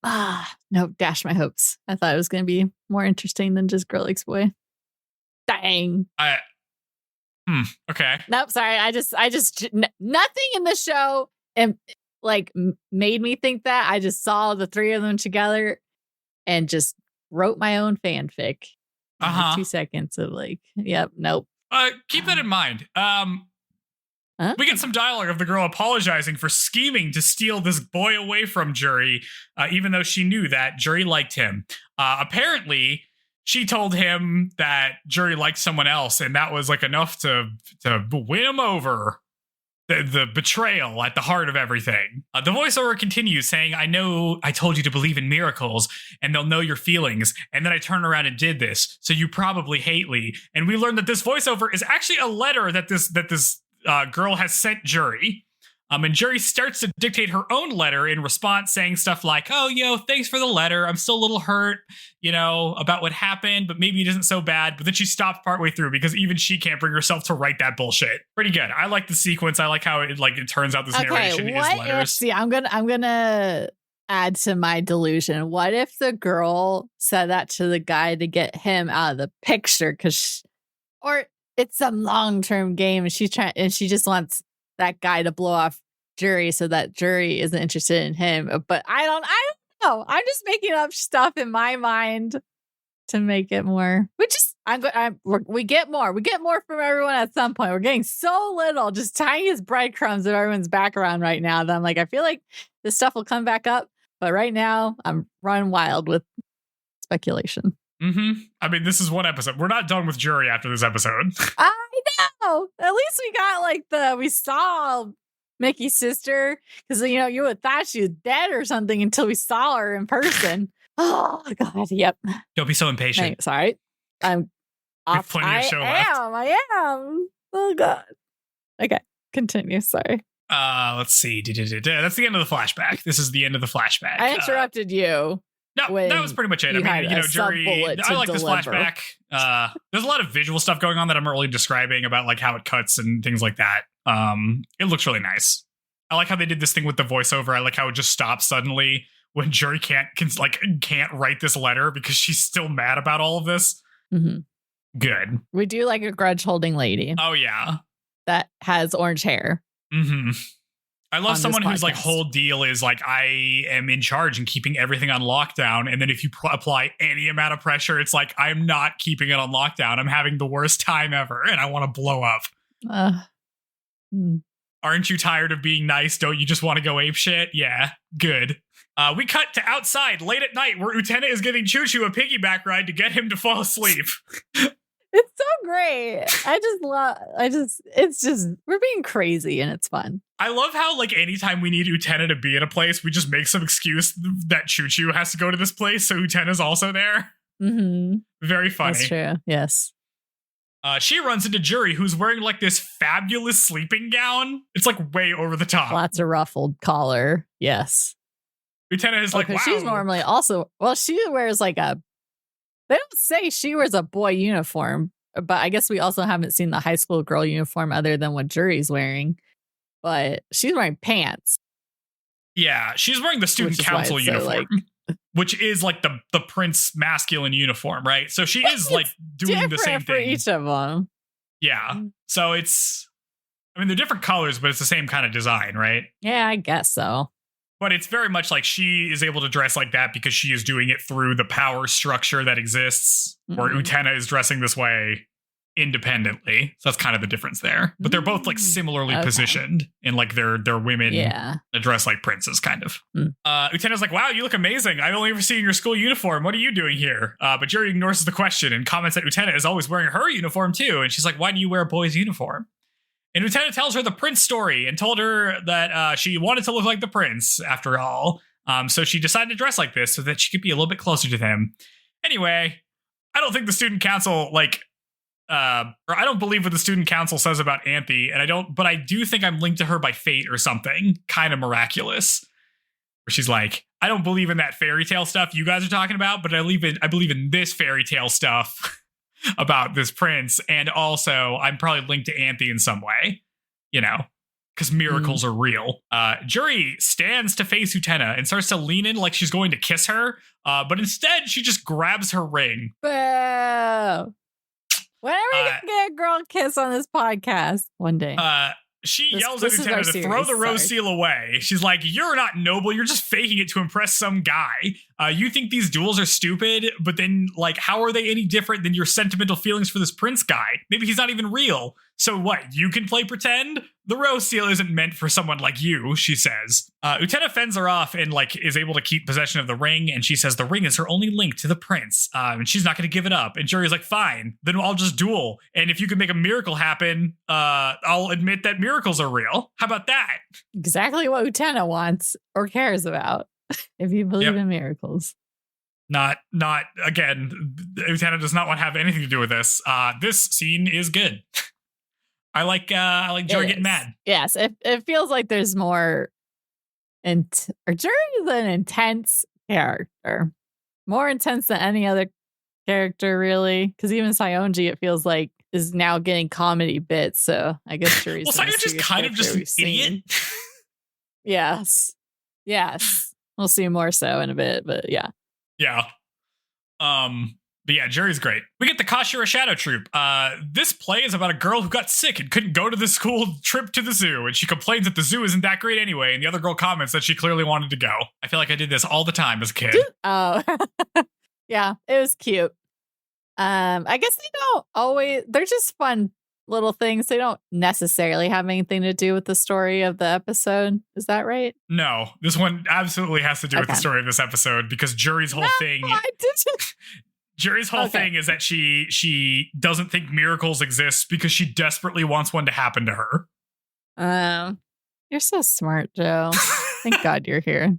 A: Nope, dash my hopes. I thought it was going to be more interesting than just Girl Likes Boy. Dang.
B: Okay.
A: Nope. Sorry. I just nothing in the show made me think that. I just saw the three of them together and just wrote my own fanfic. 2 seconds of like, yep, nope.
B: Keep that in mind. We get some dialogue of the girl apologizing for scheming to steal this boy away from Juri, even though she knew that Juri liked him. Apparently, she told him that Juri liked someone else, and that was like enough to win him over. The betrayal at the heart of everything. The voiceover continues saying, I know I told you to believe in miracles and they'll know your feelings. And then I turned around and did this. So you probably hate me. And we learned that this voiceover is actually a letter that this girl has sent Juri. And Juri starts to dictate her own letter in response, saying stuff like, oh, thanks for the letter. I'm still a little hurt, about what happened, but maybe it isn't so bad. But then she stopped partway through because even she can't bring herself to write that bullshit. Pretty good. I like the sequence. I like how it turns out this narration is letters.
A: See, I'm gonna add to my delusion. What if the girl said that to the guy to get him out of the picture? Or it's some long-term game and she just wants that guy to blow off Juri so that Juri isn't interested in him. But I don't know. I'm just making up stuff in my mind to make it more. We get more. We get more from everyone at some point. We're getting so little, just tiniest breadcrumbs of everyone's background right now that I'm like, I feel like this stuff will come back up. But right now, I'm running wild with speculation.
B: I mean, this is one episode. We're not done with Juri after this episode.
A: I know. At least we got we saw Mickey's sister because you would have thought she was dead or something until we saw her in person. Oh God, yep.
B: Don't be so impatient.
A: Hey, sorry, I'm off.
B: Plenty of show left.
A: I am. Oh God. Okay, continue. Sorry.
B: Let's see. That's the end of the flashback. This is the end of the flashback.
A: I interrupted you.
B: No, that was pretty much it. I mean, Juri, I like this flashback. There's a lot of visual stuff going on that I'm not really describing about how it cuts and things like that. It looks really nice. I like how they did this thing with the voiceover. I like how it just stops suddenly when Juri can't write this letter because she's still mad about all of this.
A: Mm-hmm.
B: Good.
A: We do like a grudge holding lady.
B: Oh yeah,
A: that has orange hair.
B: Mm-hmm. I love someone whose whole deal is I am in charge and keeping everything on lockdown. And then if you apply any amount of pressure, it's I'm not keeping it on lockdown. I'm having the worst time ever and I want to blow up. Aren't you tired of being nice? Don't you just want to go ape shit? Yeah, good. We cut to outside late at night where Utena is giving Choo-Choo a piggyback ride to get him to fall asleep.
A: It's so great. It's just, we're being crazy and it's fun.
B: I love how, like, anytime we need Utena to be in a place, we just make some excuse that Choo-Choo has to go to this place, so Utena's also there.
A: Mm-hmm.
B: Very funny.
A: That's true, yes.
B: She runs into Juri, who's wearing, like, this fabulous sleeping gown. It's, like, way over the top.
A: Lots of ruffled collar, yes.
B: Utena is like, wow.
A: She's normally also, well, she wears, like, they don't say she wears a boy uniform, but I guess we also haven't seen the high school girl uniform other than what Juri's wearing. But she's wearing pants.
B: Yeah, she's wearing the student council uniform, which is like the prince masculine uniform, right? So she is like doing the same thing
A: for each of them.
B: Yeah. So they're different colors, but it's the same kind of design, right?
A: Yeah, I guess so.
B: But it's very much like she is able to dress like that because she is doing it through the power structure that exists, where Utena is dressing this way independently. So that's kind of the difference there. But they're both like similarly positioned in like their women that dress like princes, kind of. Utena's like, wow, you look amazing. I've only ever seen your school uniform. What are you doing here? But Juri ignores the question and comments that Utena is always wearing her uniform too. And she's like, why do you wear a boy's uniform? And Utena tells her the prince story and told her that she wanted to look like the prince after all. So she decided to dress like this so that she could be a little bit closer to them. Anyway, I don't think the student council or I don't believe what the student council says about Anthy, but I do think I'm linked to her by fate or something kind of miraculous. Where she's like, I don't believe in that fairy tale stuff you guys are talking about, but I believe in this fairy tale stuff about this prince, and also I'm probably linked to Anthy in some way, because miracles are real. Juri stands to face Utena and starts to lean in like she's going to kiss her, but instead she just grabs her ring.
A: Boo. When are we gonna get a girl kiss on this podcast one day?
B: She yells at Utena to throw the rose seal away. She's like, you're not noble. You're just faking it to impress some guy. You think these duels are stupid, but then, like, how are they any different than your sentimental feelings for this prince guy? Maybe he's not even real. So what, you can play pretend? The rose seal isn't meant for someone like you, she says. Utena fends her off and, like, is able to keep possession of the ring, and she says the ring is her only link to the prince, and she's not going to give it up. And Juri's like, fine, then I'll just duel. And if you can make a miracle happen, I'll admit that miracles are real. How about that?
A: Exactly what Utena wants or cares about, if you believe in miracles.
B: Not again, Utena does not want to have anything to do with this. This scene is good. I like Juri getting mad.
A: Yes, it feels like there's more, Juri is an intense character, more intense than any other character, really. Because even Saionji, it feels like, is now getting comedy bits. So I guess Juri's
B: Saionji's kind of just an idiot.
A: Yes, we'll see more so in a bit, but yeah.
B: But yeah, Juri's great. We get the Kashira Shadow Troop. This play is about a girl who got sick and couldn't go to the school trip to the zoo, and she complains that the zoo isn't that great anyway, and the other girl comments that she clearly wanted to go. I feel like I did this all the time as a kid.
A: Oh, yeah, it was cute. I guess they don't always, they're just fun little things. They don't necessarily have anything to do with the story of the episode. Is that right?
B: No, this one absolutely has to do with the story of this episode, because Juri's whole thing... Juri's whole thing is that she doesn't think miracles exist because she desperately wants one to happen to her.
A: You're so smart, Joe. Thank God you're here.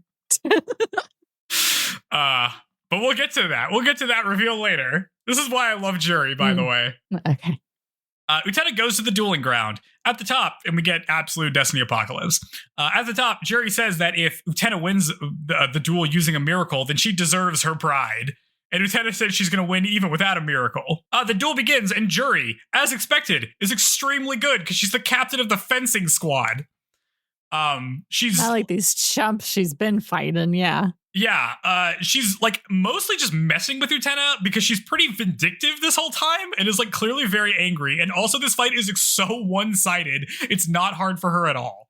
B: But we'll get to that. We'll get to that reveal later. This is why I love Juri, by the way.
A: Okay.
B: Utena goes to the dueling ground. At the top, and we get absolute Destiny Apocalypse. At the top, Juri says that if Utena wins the duel using a miracle, then she deserves her pride. And Utena said she's going to win even without a miracle. The duel begins, and Juri, as expected, is extremely good because she's the captain of the fencing squad. She's
A: not like these chumps she's been fighting, yeah.
B: Yeah, she's like mostly just messing with Utena because she's pretty vindictive this whole time and is like clearly very angry. And also this fight is like, so one-sided, it's not hard for her at all.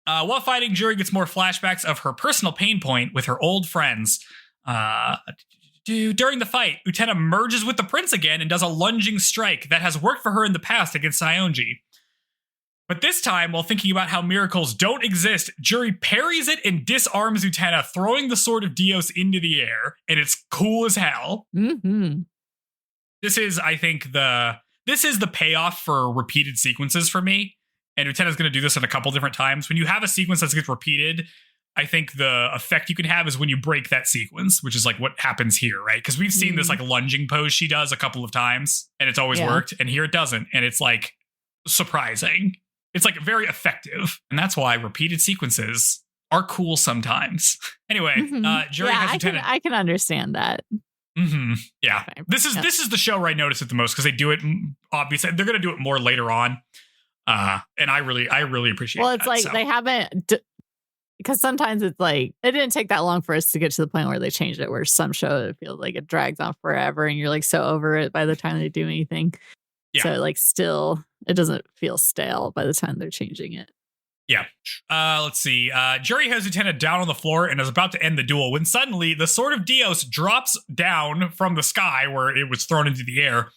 B: While fighting, Juri gets more flashbacks of her personal pain point with her old friends. During the fight, Utena merges with the prince again and does a lunging strike that has worked for her in the past against Saionji. But this time, while thinking about how miracles don't exist, Juri parries it and disarms Utena, throwing the sword of Dios into the air, and it's cool as hell.
A: Mm-hmm.
B: This is, I think, the payoff for repeated sequences for me. And Utena's going to do this in a couple different times. When you have a sequence that gets repeated, I think the effect you can have is when you break that sequence, which is like what happens here, right? Because we've seen this like lunging pose she does a couple of times, and it's always worked, and here it doesn't. And it's like surprising. It's like very effective. And that's why repeated sequences are cool sometimes. Anyway, Juri has Utena.
A: I can understand that.
B: Mm-hmm. Yeah. Okay. This is the show where I notice it the most because they do it, obviously. They're going to do it more later on. And I really appreciate it.
A: Well, it's like they haven't, because sometimes it's like, it didn't take that long for us to get to the point where they changed it, where some show it feels like it drags on forever and you're like so over it by the time they do anything. Yeah. So like still, it doesn't feel stale by the time they're changing it.
B: Yeah. Let's see. Juri has Utena down on the floor and is about to end the duel when suddenly the Sword of Dios drops down from the sky where it was thrown into the air.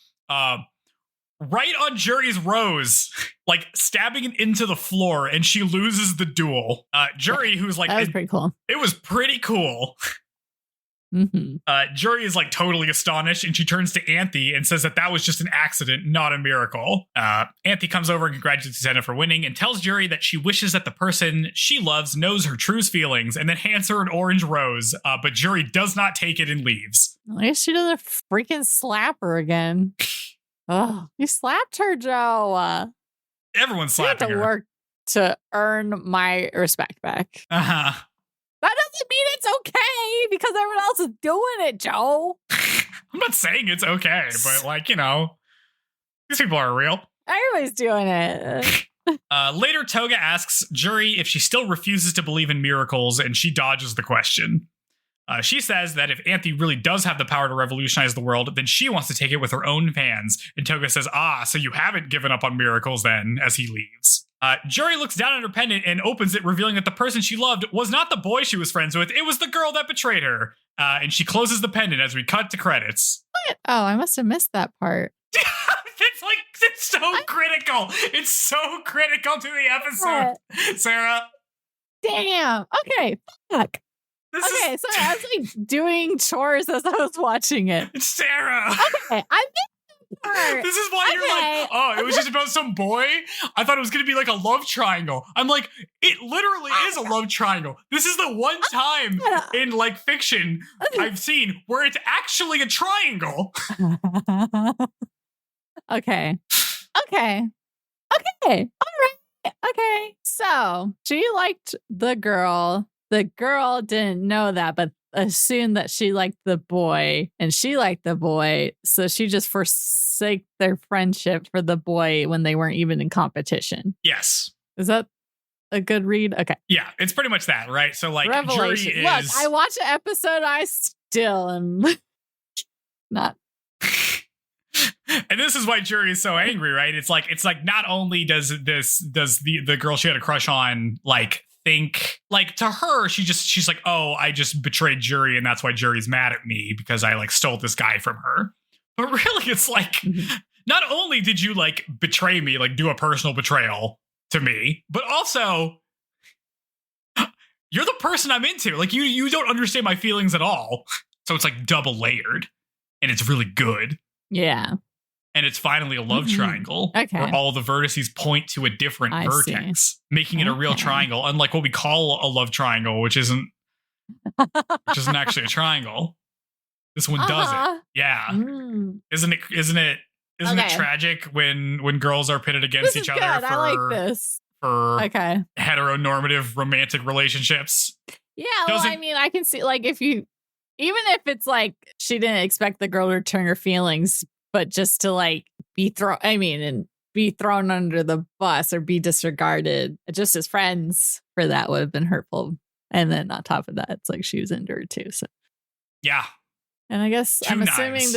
B: Right on Juri's rose, like stabbing it into the floor, and she loses the duel. Juri, who's like,
A: that was pretty cool.
B: It was pretty cool.
A: Mm-hmm.
B: Juri is like totally astonished, and she turns to Anthy and says that was just an accident, not a miracle. Anthy comes over and congratulates Utena for winning and tells Juri that she wishes that the person she loves knows her true feelings, and then hands her an orange rose. But Juri does not take it and leaves.
A: At least she doesn't freaking slap her again. Oh, you slapped her, Joe.
B: Everyone's slapping her.
A: You have to work to earn my respect back.
B: Uh-huh.
A: That doesn't mean it's okay because everyone else is doing it, Joe.
B: I'm not saying it's okay, but like, these people are real.
A: Everybody's doing it.
B: Later, Toga asks Juri if she still refuses to believe in miracles, and she dodges the question. She says that if Anthy really does have the power to revolutionize the world, then she wants to take it with her own hands. And Toga says, so you haven't given up on miracles then, as he leaves. Juri looks down at her pendant and opens it, revealing that the person she loved was not the boy she was friends with. It was the girl that betrayed her. And she closes the pendant as we cut to credits.
A: What? Oh, I must have missed that part.
B: It's so critical. It's so critical to the episode, Sarah.
A: Damn. Okay. Fuck. So I was like doing chores as I was watching it.
B: It's Sarah.
A: Okay, I missed the part.
B: This is why you're like, it was just about some boy. I thought it was going to be like a love triangle. I'm like, it literally is a love triangle. This is the one time in like fiction I've seen where it's actually a triangle.
A: Okay. All right. Okay. So she liked the girl. The girl didn't know that, but assumed that she liked the boy, and she liked the boy. So she just forsake their friendship for the boy when they weren't even in competition.
B: Yes.
A: Is that a good read? Okay.
B: Yeah, it's pretty much that, right? So like,
A: Revelation.
B: Juri is...
A: Look, I watch an episode, I still am not.
B: And this is why Juri is so angry, right? It's like not only does the girl she had a crush on like think like to her she's like, I just betrayed Juri and that's why Juri's mad at me because I like stole this guy from her. But really it's like not only did you like betray me, like do a personal betrayal to me, but also you're the person I'm into. Like you don't understand my feelings at all. So it's like double layered and it's really good.
A: Yeah.
B: And it's finally a love triangle where all the vertices point to a different vertex, making it a real triangle, unlike what we call a love triangle, which isn't actually a triangle. This one does it. Yeah. Isn't it tragic when girls are pitted against each other
A: good. I like this.
B: For heteronormative romantic relationships?
A: Yeah, I mean, I can see like even if it's like she didn't expect the girl to return her feelings, but just to like be thrown under the bus or be disregarded just as friends for that would have been hurtful. And then on top of that, it's like she was into her too. So
B: yeah.
A: And I guess assuming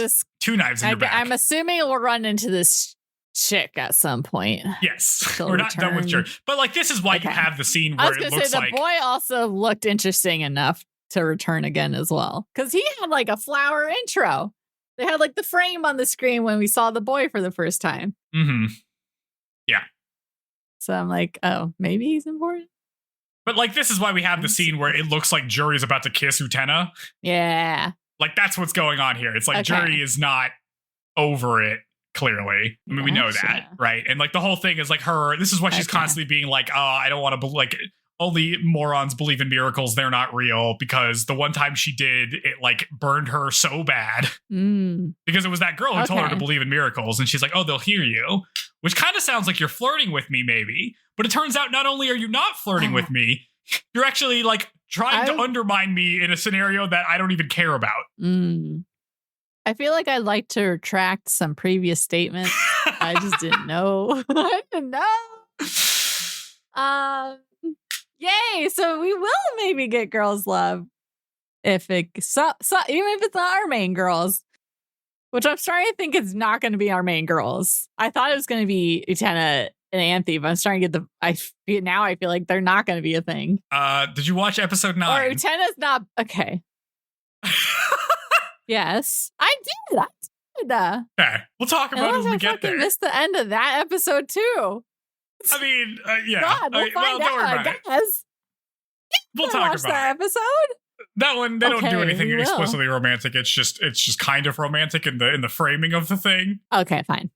B: two knives in your back.
A: I'm assuming we'll run into this chick at some point.
B: Yes. We're not done with Juri. But like this is why you have the scene where it looks like
A: the boy also looked interesting enough to return again as well. Because he had like a flower intro. They had like the frame on the screen when we saw the boy for the first time.
B: Mm-hmm. Yeah.
A: So I'm like, oh, maybe he's important.
B: But like, this is why we have the scene where it looks like Juri's about to kiss Utena.
A: Yeah.
B: Like, that's what's going on here. It's like Juri is not over it, clearly. I mean, we know that, right? And like, the whole thing is like this is why she's constantly being like, oh, I don't want to, like, only morons believe in miracles. They're not real, because the one time she did, it like burned her so bad because it was that girl who told her to believe in miracles. And she's like, oh, they'll hear you, which kind of sounds like you're flirting with me, maybe. But it turns out not only are you not flirting with me, you're actually like trying to undermine me in a scenario that I don't even care about.
A: I feel like I'd like to retract some previous statements. I just didn't know. I didn't know. Yay! So we will maybe get girls' love if it even if it's not our main girls, which I'm starting to think is not going to be our main girls. I thought it was going to be Utena and Anthy, but I'm starting to get I feel like they're not going to be a thing.
B: Did you watch episode 9?
A: Or Utena's not okay. Yes, I did.
B: Okay, we'll talk about it when we get there.
A: I missed the end of that episode too.
B: I mean, yeah.
A: God, we'll find out, I guess.
B: We'll talk about
A: that episode.
B: That one, they don't do anything explicitly romantic. It's just kind of romantic in the framing of the thing.
A: Okay, fine.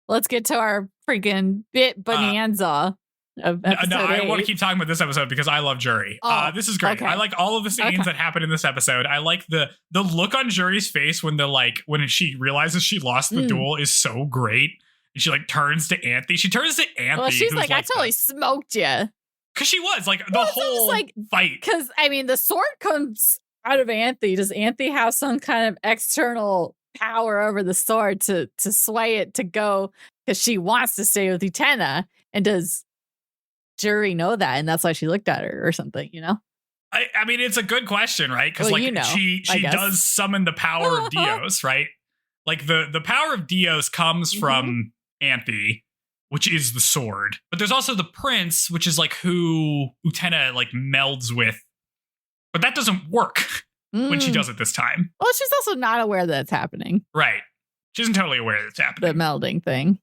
A: Let's get to our freaking bit bonanza of episode 8.
B: I want to keep talking about this episode because I love Juri. This is great. Okay. I like all of the scenes that happen in this episode. I like the look on Juri's face when when she realizes she lost the duel is so great. And she like turns to Anthy. She turns to Anthy.
A: Well, she's like, I totally smoked you.
B: Because she was like the whole fight.
A: Because I mean, the sword comes out of Anthy. Does Anthy have some kind of external power over the sword to sway it to go? Because she wants to stay with Utena. And does Juri know that? And that's why she looked at her or something, you know?
B: I mean, it's a good question, right? Because she does summon the power of Dios, right? Like the power of Dios comes from Anthy, which is the sword. But there's also the prince, which is like who Utena like melds with. But that doesn't work when she does it this time.
A: Well, she's also not aware that it's happening.
B: Right. She isn't totally aware that it's happening.
A: The melding thing.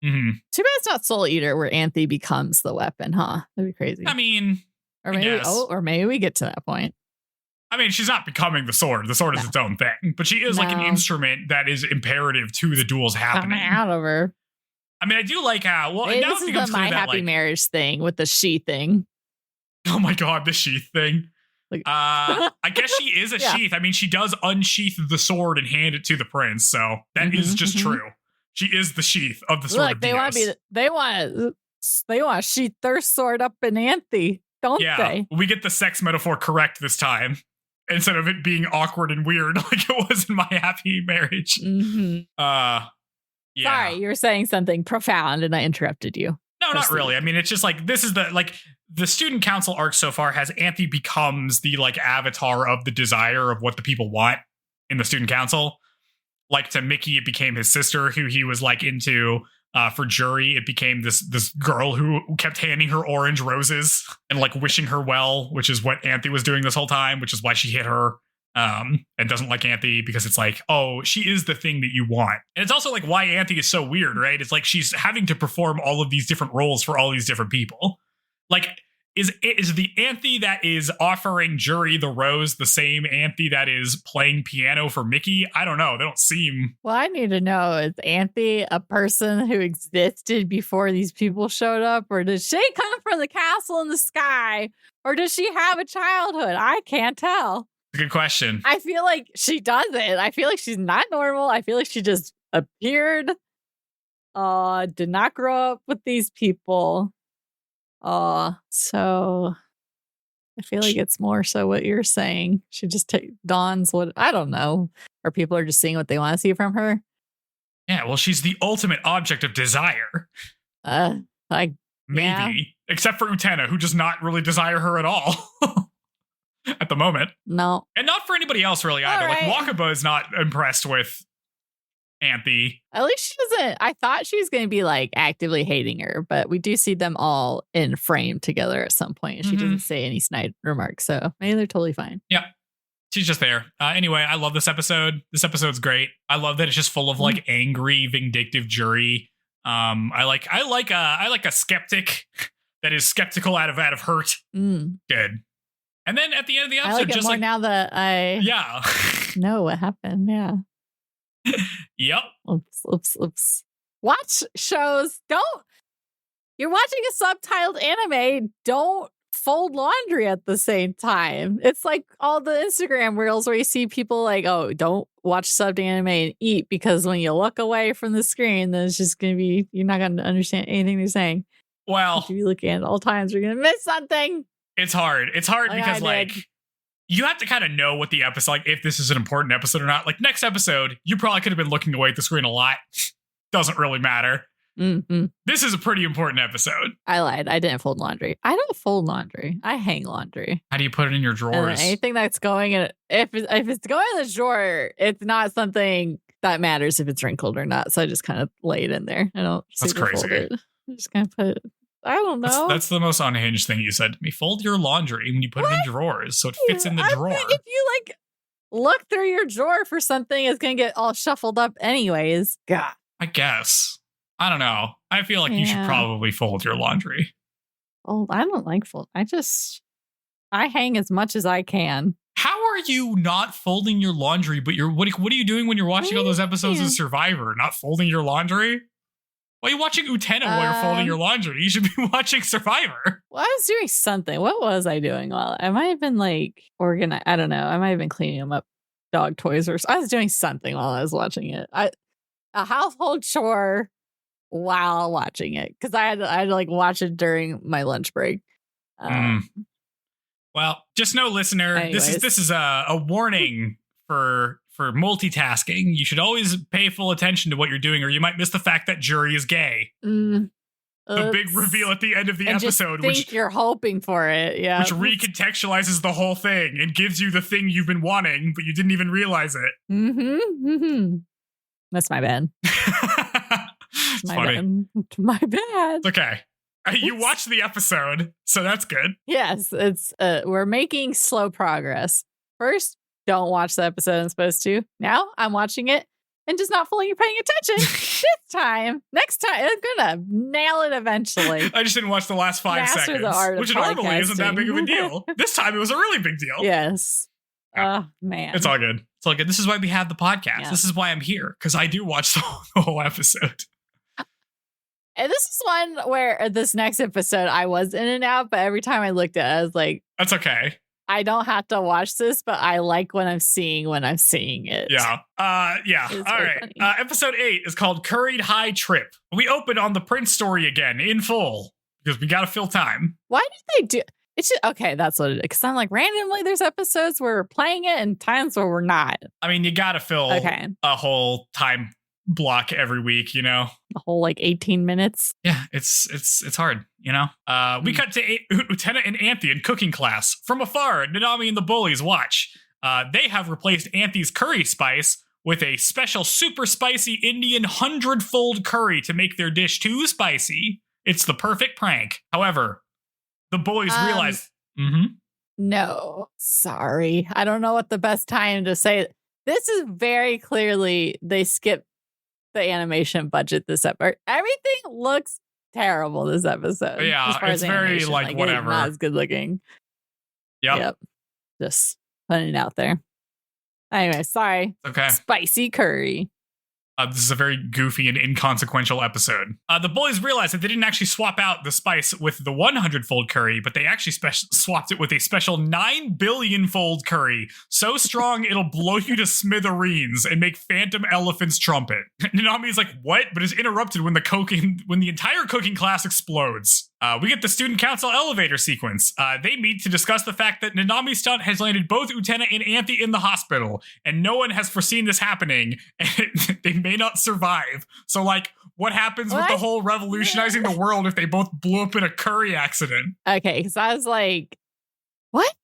B: Mm-hmm.
A: Too bad it's not Soul Eater where Anthy becomes the weapon, huh? That'd be crazy.
B: I mean,
A: or maybe we get to that point.
B: I mean, she's not becoming the sword. The sword is its own thing. But she is like an instrument that is imperative to the duels happening.
A: Coming out of her.
B: I mean, I do like how... Well,
A: hey, this is the My Happy Marriage thing with the she thing.
B: Oh my God, the sheath thing. I guess she is a sheath. I mean, she does unsheath the sword and hand it to the prince. So that is just true. She is the sheath of the sword of Dios.
A: They want to sheath their sword up in Anthy, don't they?
B: We get the sex metaphor correct this time. Instead of it being awkward and weird like it was in My Happy Marriage. Yeah.
A: Sorry, you were saying something profound and I interrupted you.
B: No, not really. I mean, it's just like, this is the student council arc so far has Anthy becomes the like avatar of the desire of what the people want in the student council. Like to Mickey, it became his sister who he was like into. For Juri, it became this girl who kept handing her orange roses and like wishing her well, which is what Anthy was doing this whole time, which is why she hit her and doesn't like Anthy because it's like, oh, she is the thing that you want. And it's also like why Anthy is so weird, right? It's like she's having to perform all of these different roles for all these different people. Like, is the Anthy that is offering Juri the rose the same Anthy that is playing piano for Mickey? I don't know. They don't seem...
A: Well, I need to know, is Anthy a person who existed before these people showed up? Or did she come from the castle in the sky? Or does she have a childhood? I can't tell.
B: Good question.
A: I feel like she doesn't. I feel like she's not normal. I feel like she just appeared. Did not grow up with these people. So I feel like it's more so what you're saying. She just dons what, I don't know. Or people are just seeing what they want to see from her.
B: Yeah, well, she's the ultimate object of desire. Maybe. Except for Utena, who does not really desire her at all. At the moment.
A: No.
B: And not for anybody else really either. Right. Like Wakaba is not impressed with Anthy.
A: At least she doesn't. I thought she was going to be like actively hating her, but we do see them all in frame together at some point. She doesn't say any snide remarks, so maybe they're totally fine.
B: Yeah. She's just there. Anyway, I love this episode. This episode's great. I love that it's just full of like angry, vindictive Juri. I like a skeptic that is skeptical out of hurt. Good. And then at the end of the episode,
A: I like it more now that I know what happened. Yeah.
B: Yep.
A: Oops. Watch shows. You're watching a subtitled anime. Don't fold laundry at the same time. It's like all the Instagram reels where you see people like, oh, don't watch subbed anime and eat, because when you look away from the screen, then it's just going to be, you're not going to understand anything they're saying.
B: Well,
A: if you look at it all times, you're going to miss something.
B: It's hard. It's hard because you have to kind of know what the episode, like if this is an important episode or not. Like next episode, you probably could have been looking away at the screen a lot. Doesn't really matter.
A: Mm-hmm.
B: This is a pretty important episode.
A: I lied. I didn't fold laundry. I don't fold laundry. I hang laundry.
B: How do you put it in your drawers?
A: Anything that's going in, if it's going in the drawer, it's not something that matters if it's wrinkled or not. So I just kind of lay it in there. I don't.
B: That's crazy.
A: Fold it. I just kind of put it. I don't know.
B: That's the most unhinged thing you said to me. Fold your laundry when you put it in drawers so it fits in the drawer.
A: If you look through your drawer for something, it's gonna get all shuffled up anyways. God.
B: I guess. I don't know. I feel like you should probably fold your laundry.
A: Oh, I don't like fold. I hang as much as I can.
B: How are you not folding your laundry? But what are you doing when you're watching all those episodes of Survivor? Not folding your laundry? Why are you watching Utena while you're folding your laundry? You should be watching Survivor.
A: Well, I was doing something. What was I doing? Well, I might have been organizing. I don't know. I might have been cleaning them up, dog toys, or I was doing something while I was watching it. A household chore while watching it, because I had to watch it during my lunch break.
B: Well, just know, listener,
A: anyways.
B: this is a warning for multitasking. You should always pay full attention to what you're doing, or you might miss the fact that Juri is gay. The big reveal at the end of the episode,
A: which you're hoping for it,
B: which recontextualizes the whole thing and gives you the thing you've been wanting, but you didn't even realize it.
A: That's my bad.
B: It's funny.
A: My bad.
B: It's okay. You watched the episode, so that's good.
A: Yes, it's we're making slow progress. First, don't watch the episode I'm supposed to. Now I'm watching it and just not fully paying attention. Next time, I'm gonna nail it eventually.
B: I just didn't watch the last 5 seconds, which normally isn't that big of a deal. This time it was a really big deal.
A: Yes. Oh, man.
B: It's all good. It's all good. This is why we have the podcast. Yeah. This is why I'm here, because I do watch the whole episode.
A: And this is one where this next episode I was in and out, but every time I looked at it, I was like,
B: that's okay.
A: I don't have to watch this, but I like what I'm seeing it.
B: Yeah. All right. Episode 8 is called Curried High Trip. We open on the Prince story again in full because we got to fill time.
A: Why did they do it's just, okay, that's what it is. Because I'm like, randomly there's episodes where we're playing it and times where we're not. I
B: mean, you got to fill a whole time block every week, you know,
A: a whole 18 minutes.
B: Yeah, it's hard, you know. We cut to Utena and Anthy in cooking class. From afar, Nanami and the bullies watch. They have replaced Anthy's curry spice with a special super spicy Indian 100-fold curry to make their dish too spicy. It's the perfect prank. However, the boys realize
A: no, sorry, I don't know what the best time to say it. This is very clearly they skipped the animation budget this episode. Everything looks terrible this episode.
B: Yeah, it's very whatever.
A: Not as good looking.
B: Yep.
A: Just putting it out there. Anyway, sorry.
B: Okay.
A: Spicy curry.
B: This is a very goofy and inconsequential episode. The boys realize that they didn't actually swap out the spice with the 100-fold curry, but they actually swapped it with a special 9 billion-fold curry. So strong, it'll blow you to smithereens and make phantom elephants trumpet. Nanami is like, what? But is interrupted when the entire cooking class explodes. We get the student council elevator sequence. They meet to discuss the fact that Nanami's stunt has landed both Utena and Anthy in the hospital, and no one has foreseen this happening, and they may not survive. So, what happens with the whole revolutionizing the world if they both blew up in a curry accident?
A: Okay, because I was like, what?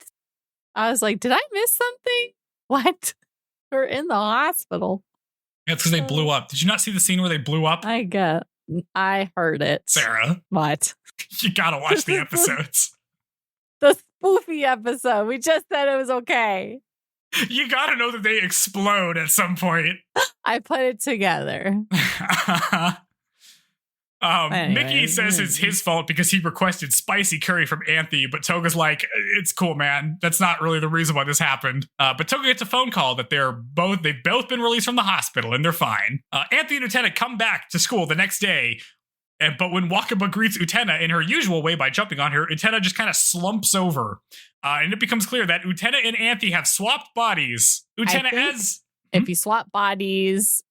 A: I was like, did I miss something? What? We're in the hospital.
B: Yeah, it's because they blew up. Did you not see the scene where they blew up?
A: I heard it.
B: Sarah.
A: What?
B: You gotta watch the episodes.
A: The spoofy episode. We just said it was okay.
B: You gotta know that they explode at some point.
A: I put it together.
B: Mickey says it's his fault because he requested spicy curry from Anthy, but Toga's like, it's cool, man. That's not really the reason why this happened. But Toga gets a phone call that they've both been released from the hospital and they're fine. Anthy and Utena come back to school the next day. But when Wakaba greets Utena in her usual way by jumping on her, Utena just kind of slumps over. And it becomes clear that Utena and Anthy have swapped bodies.
A: If you swap bodies,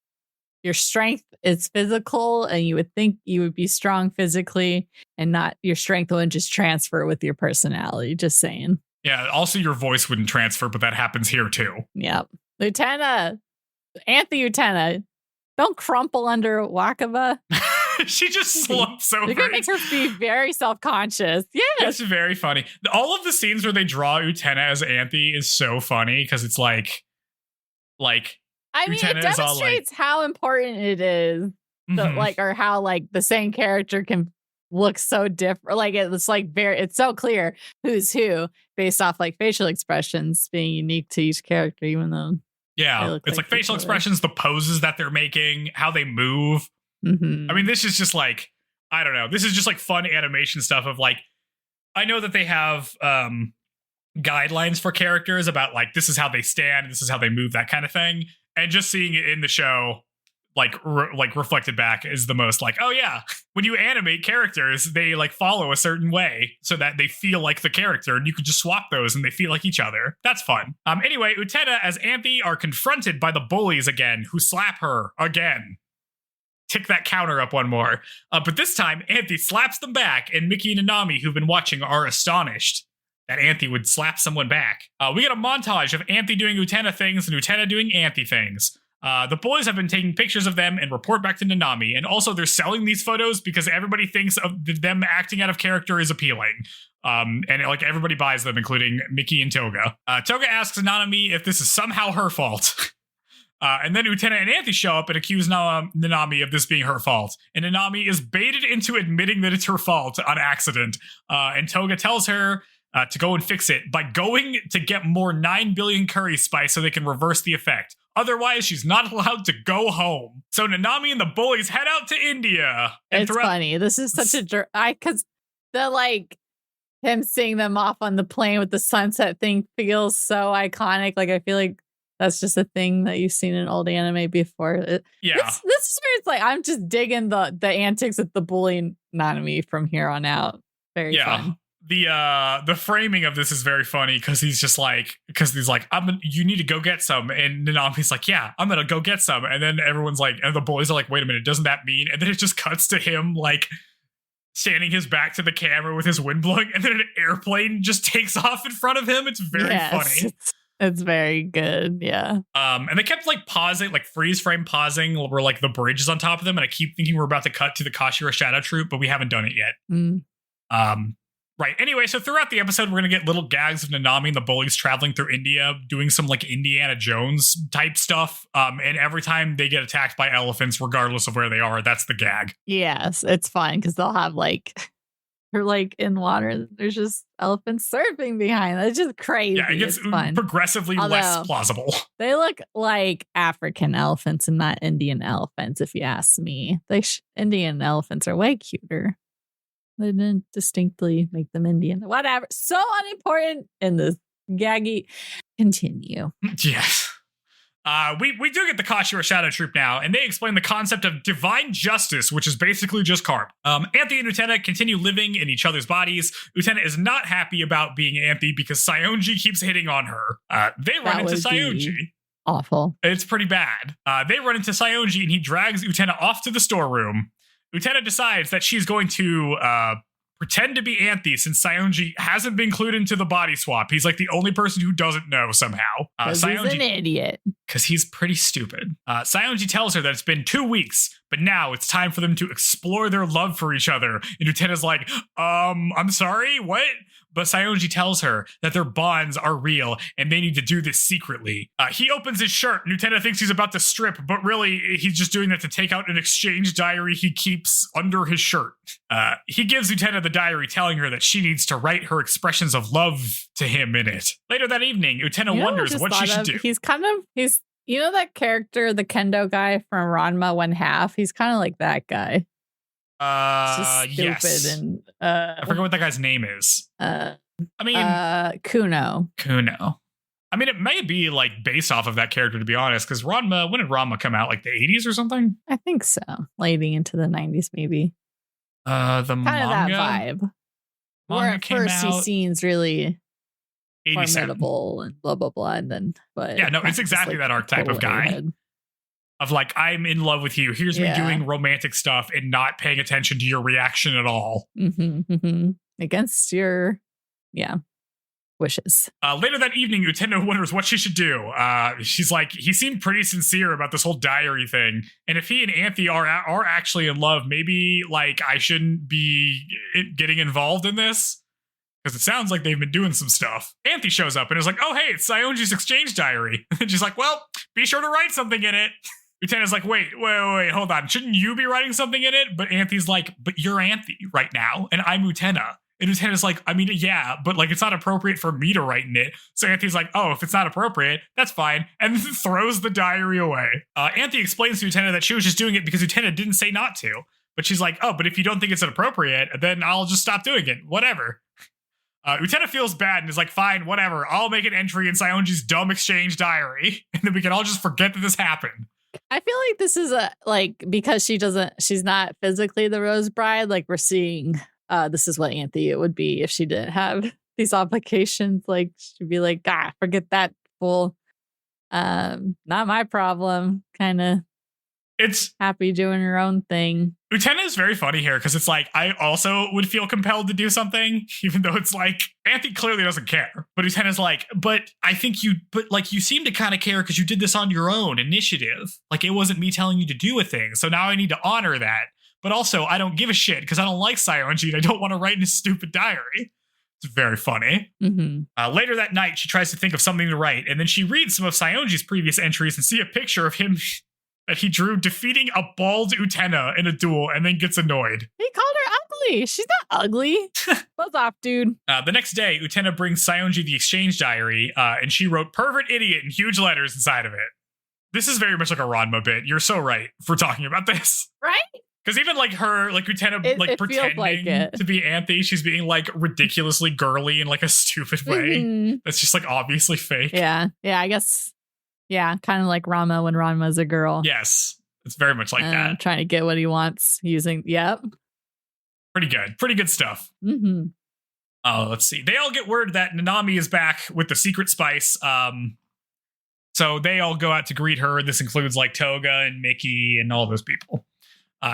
A: your strength is physical, and you would think you would be strong physically, and not your strength wouldn't just transfer with your personality. Just saying.
B: Yeah, also your voice wouldn't transfer, but that happens here too.
A: Yep. Utena, Anthy Utena, don't crumple under Wakaba.
B: She just slumps over.
A: You're going to make her be very self-conscious. Yes.
B: It's very funny. All of the scenes where they draw Utena as Anthy is so funny because it's like
A: I mean,
B: Utena
A: it demonstrates how important it is, or how like the same character can look so different. Like it's like it's so clear who's who based off like facial expressions being unique to each character, even though
B: it's like facial expressions, the poses that they're making, how they move.
A: Mm-hmm.
B: I mean, this is just like, I don't know. This is just like fun animation stuff of like, I know that they have guidelines for characters about like, this is how they stand, this is how they move, that kind of thing. And just seeing it in the show, like reflected back is the most like, oh yeah, when you animate characters, they like follow a certain way so that they feel like the character, and you could just swap those and they feel like each other. That's fun. Anyway, Utena as Anthy are confronted by the bullies again, who slap her again. Tick that counter up one more. But this time, Anthy slaps them back, and Mickey and Nanami, who've been watching, are astonished that Anthy would slap someone back. We get a montage of Anthy doing Utena things and Utena doing Anthy things. The boys have been taking pictures of them and report back to Nanami, and also they're selling these photos because everybody thinks of them acting out of character is appealing. And like everybody buys them, including Mickey and Toga. Toga asks Nanami if this is somehow her fault. And then Utena and Anthy show up and accuse Nanami of this being her fault. And Nanami is baited into admitting that it's her fault on accident. And Toga tells her to go and fix it by going to get more 9 billion curry spice so they can reverse the effect. Otherwise, she's not allowed to go home. So Nanami and the bullies head out to India.
A: And it's funny. This is such a... Because the like... him seeing them off on the plane with the sunset thing feels so iconic. Like, I feel like that's just a thing that you've seen in old anime before. This is where it's like, I'm just digging the antics of the bullying Nanami from here on out. Very fun.
B: The framing of this is very funny because he's like, you need to go get some. And Nanami's like, yeah, I'm going to go get some. And then everyone's like, and the bullies are like, wait a minute, doesn't that mean? And then it just cuts to him like standing his back to the camera with his wind blowing. And then an airplane just takes off in front of him. It's very funny.
A: It's very good, yeah.
B: And they kept like pausing, like freeze frame pausing where like the bridge is on top of them. And I keep thinking we're about to cut to the Kashira Shadow Troop, but we haven't done it yet. Right. Anyway, so throughout the episode, we're going to get little gags of Nanami and the bullies traveling through India, doing some like Indiana Jones type stuff. And every time they get attacked by elephants, regardless of where they are, that's the gag.
A: Yes, it's fun because they'll have like, they're like in water. There's just elephants surfing behind. It's just crazy.
B: Yeah, it gets progressively less plausible.
A: They look like African elephants and not Indian elephants, if you ask me. Indian elephants are way cuter. They didn't distinctly make them Indian. Whatever. So unimportant in this gaggy. Continue.
B: Yes. We do get the Kashira Shadow Troop now, and they explain the concept of divine justice, which is basically just karma. Anthy and Utena continue living in each other's bodies. Utena is not happy about being Anthy because Saionji keeps hitting on her. They run into Saionji.
A: Awful.
B: It's pretty bad. They run into Saionji, and he drags Utena off to the storeroom. Utena decides that she's going to pretend to be Anthy since Saionji hasn't been clued into the body swap. He's like the only person who doesn't know somehow.
A: Saionji, he's an idiot.
B: Because he's pretty stupid. Saionji tells her that it's been 2 weeks, but now it's time for them to explore their love for each other. And Utena's like, I'm sorry, what? But Saionji tells her that their bonds are real and they need to do this secretly. He opens his shirt and Utena thinks he's about to strip, but really he's just doing that to take out an exchange diary he keeps under his shirt. He gives Utena the diary, telling her that she needs to write her expressions of love to him in it. Later that evening, Utena wonders what she should do.
A: He's you know that character, the kendo guy from Ranma 1/2? He's kind of like that guy. It's just stupid
B: yes.
A: and
B: I forget what that guy's name is. I mean,
A: Kuno.
B: I mean, it may be like based off of that character, to be honest, because Ranma, when did Ranma come out? Like the 80s or something?
A: I think so. Leading into the 90s, maybe.
B: The
A: kind
B: manga?
A: of that vibe. Where at first he seems really
B: 87.
A: formidable and blah, blah, blah. And then, but
B: yeah, no, it's exactly that archetype of guy.
A: Ahead.
B: Of like, I'm in love with you. Here's me doing romantic stuff and not paying attention to your reaction at all.
A: Against your, wishes.
B: Later that evening, Utena wonders what she should do. She's like, he seemed pretty sincere about this whole diary thing. And if he and Anthy are actually in love, maybe like I shouldn't be getting involved in this. Because it sounds like they've been doing some stuff. Anthy shows up and is like, oh, hey, it's Saionji's exchange diary. And she's like, well, be sure to write something in it. Utena's like, wait, hold on. Shouldn't you be writing something in it? But Anthy's like, but you're Anthy right now, and I'm Utena. And Utena's like, I mean, yeah, but like it's not appropriate for me to write in it. So Anthy's like, oh, if it's not appropriate, that's fine. And throws the diary away. Anthy explains to Utena that she was just doing it because Utena didn't say not to. But she's like, oh, but if you don't think it's inappropriate, then I'll just stop doing it. Whatever. Utena feels bad and is like, fine, whatever. I'll make an entry in Saionji's dumb exchange diary. And then we can all just forget that this happened.
A: I feel like this is because she's not physically the Rose Bride. Like we're seeing, this is what Anthy would be if she didn't have these obligations. Like she'd be like, forget that fool. Not my problem. Kind of.
B: It's
A: happy doing her own thing.
B: Utena is very funny here because it's like I also would feel compelled to do something, even though it's like Anthy clearly doesn't care. But Utena's like, but I think you seem to kind of care because you did this on your own initiative. Like it wasn't me telling you to do a thing. So now I need to honor that. But also I don't give a shit because I don't like Saionji and I don't want to write in his stupid diary. It's very funny. Later that night, she tries to think of something to write, and then she reads some of Saionji's previous entries and see a picture of him that he drew defeating a bald Utena in a duel and then gets annoyed.
A: He called her ugly. She's not ugly. Buzz off, dude.
B: The next day, Utena brings Saionji the exchange diary, and she wrote pervert idiot in huge letters inside of it. This is very much like a Ranma bit. You're so right for talking about this.
A: Right?
B: Because even like her, like Utena, it pretending to be Anthy, she's being like ridiculously girly in like a stupid way. That's just like obviously fake.
A: Yeah, I guess. Yeah, kind of like Ranma when Ranma's a girl.
B: Yes, it's very much like that.
A: Trying to get what he wants using,
B: Pretty good stuff. Oh, let's see. They all get word that Nanami is back with the secret spice. So they all go out to greet her. This includes like Toga and Mickey and all those people.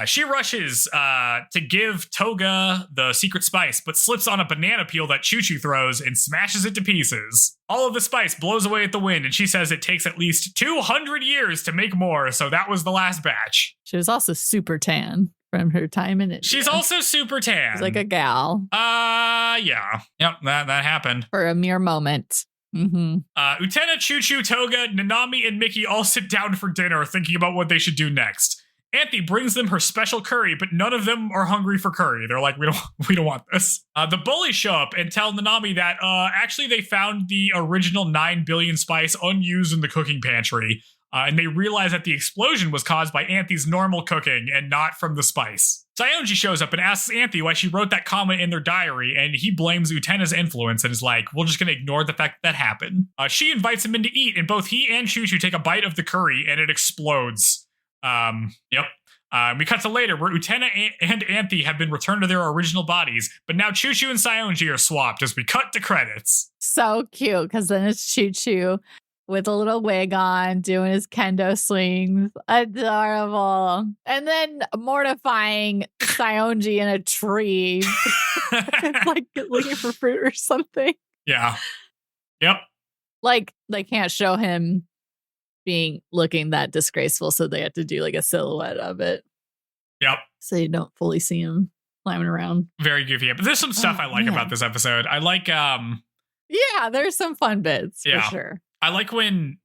B: She rushes to give Toga the secret spice, but slips on a banana peel that Choo Choo throws and smashes it to pieces. All of the spice blows away at the wind, and she says it takes at least 200 years to make more, so that was the last batch.
A: She was also super tan from her time in it.
B: She's also super tan.
A: She's like a gal.
B: Yeah. Yep, that happened.
A: For a mere moment.
B: Utena, Choo Choo, Toga, Nanami, and Mickey all sit down for dinner thinking about what they should do next. Anthy brings them her special curry, but none of them are hungry for curry. They're like, we don't want this. The bullies show up and tell Nanami that actually they found the original 9 billion spice unused in the cooking pantry. And they realize that the explosion was caused by Anthy's normal cooking and not from the spice. Saionji shows up and asks Anthy why she wrote that comment in their diary, and he blames Utena's influence and is like, we're just going to ignore the fact that happened. She invites him in to eat, and both he and Choo Choo take a bite of the curry, and it explodes. We cut to later where Utena and Anthy have been returned to their original bodies, but now Choo Choo and Saionji are swapped as we cut to credits.
A: So cute, because then it's Choo Choo with a little wig on, doing his kendo swings. Adorable. And then mortifying Saionji in a tree. Like looking for fruit or something.
B: Yeah. Yep.
A: Like they can't show him looking that disgraceful, so they have to do like a silhouette of it.
B: Yep.
A: So you don't fully see him climbing around.
B: Very goofy. But there's some stuff I like about this episode. I like
A: yeah, there's some fun bits for sure. I
B: like when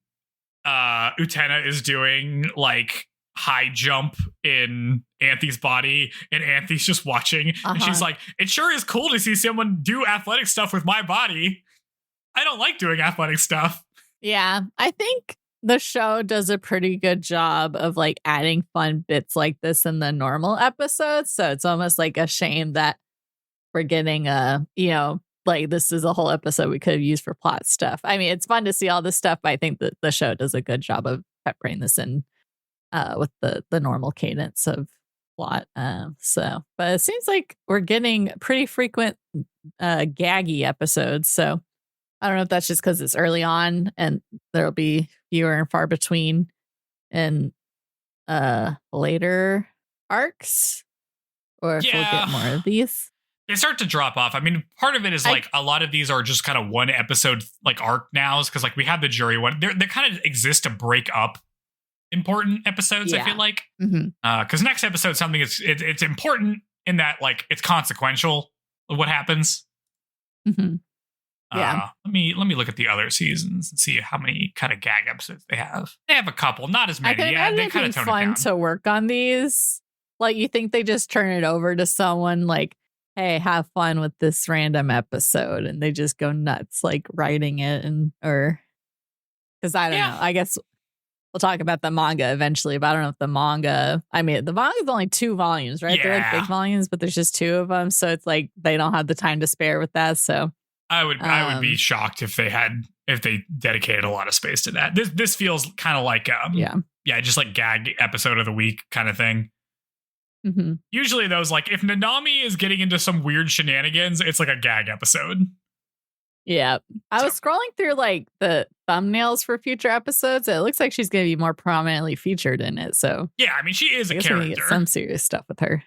B: Utena is doing like high jump in Anthy's body and Anthy's just watching and she's like, it sure is cool to see someone do athletic stuff with my body. I don't like doing athletic stuff.
A: Yeah, I think the show does a pretty good job of like adding fun bits like this in the normal episodes. So it's almost like a shame that we're getting like this is a whole episode we could have used for plot stuff. I mean, it's fun to see all this stuff, but I think that the show does a good job of peppering this in with the normal cadence of plot. But it seems like we're getting pretty frequent gaggy episodes. So I don't know if that's just because it's early on and there'll be fewer and far between in later arcs, or if we'll get more of these.
B: They start to drop off. I mean, part of it is like a lot of these are just kind of one episode like arc nows, because like we had the Juri one. They kind of exist to break up important episodes. I feel like because next episode something it's important in that like it's consequential of what happens.
A: Yeah.
B: Let me look at the other seasons and see how many kind of gag episodes they have. They have a couple, not as many. Yeah, they kind of tone it down.
A: Fun to work on these. Like, you think they just turn it over to someone like, hey, have fun with this random episode, and they just go nuts like writing it, or because I don't know. I guess we'll talk about the manga eventually, but I don't know if the manga. I mean, the manga is only 2 volumes, right? They're like big volumes, but there's just 2 of them, so it's like they don't have the time to spare with that. So
B: I would be shocked if they dedicated a lot of space to that. This feels kind of like just like gag episode of the week kind of thing. Usually those, like, if Nanami is getting into some weird shenanigans, it's like a gag episode.
A: Yeah. I was scrolling through like the thumbnails for future episodes. It looks like she's going to be more prominently featured in it. So
B: yeah, I mean, she is a character.
A: We're gonna get some serious stuff with her.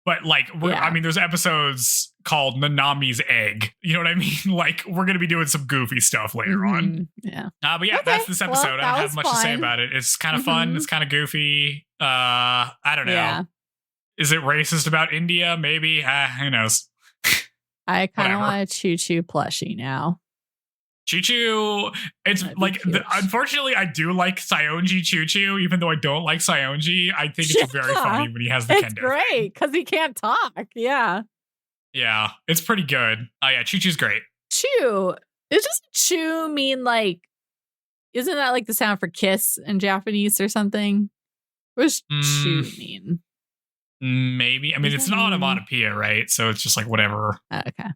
B: But like, I mean, there's episodes called Nanami's Egg. You know what I mean? Like, we're going to be doing some goofy stuff later on.
A: Yeah.
B: But yeah, that's this episode. I don't have much to say about it. It's kind of fun. It's kind of goofy. I don't know.
A: Yeah.
B: Is it racist about India? Maybe. Who knows?
A: I kind of want a Choo Choo plushie now.
B: Choo Choo. It's like, unfortunately, I do like Saionji Choo Choo, even though I don't like Saionji. I think it's very funny when he has the kendo.
A: It's great because he can't talk. Yeah.
B: Yeah, it's pretty good. Oh yeah, Choo Choo's great.
A: Choo. Does just choo mean like, isn't that like the sound for kiss in Japanese or something? What does choo mean?
B: Maybe. I mean, it's an onomatopoeia, right? So it's just like whatever.
A: Okay.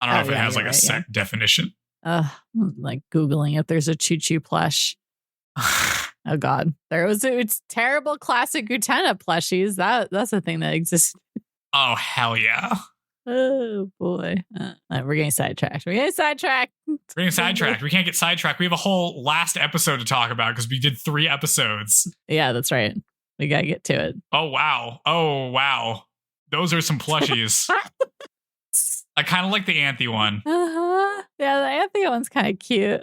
B: I don't know if it has like a set definition.
A: Like Googling if there's a Choo Choo plush. Oh God, it's terrible classic Utena plushies. That's a thing that exists.
B: Oh hell yeah.
A: Oh boy, we're getting sidetracked. We can't get sidetracked. We have a whole last episode to talk about because we did 3 episodes. Yeah, that's right. We gotta get to it.
B: Oh wow. Those are some plushies. I kind of like the Anthy one.
A: Yeah, the Anthy one's kind of cute.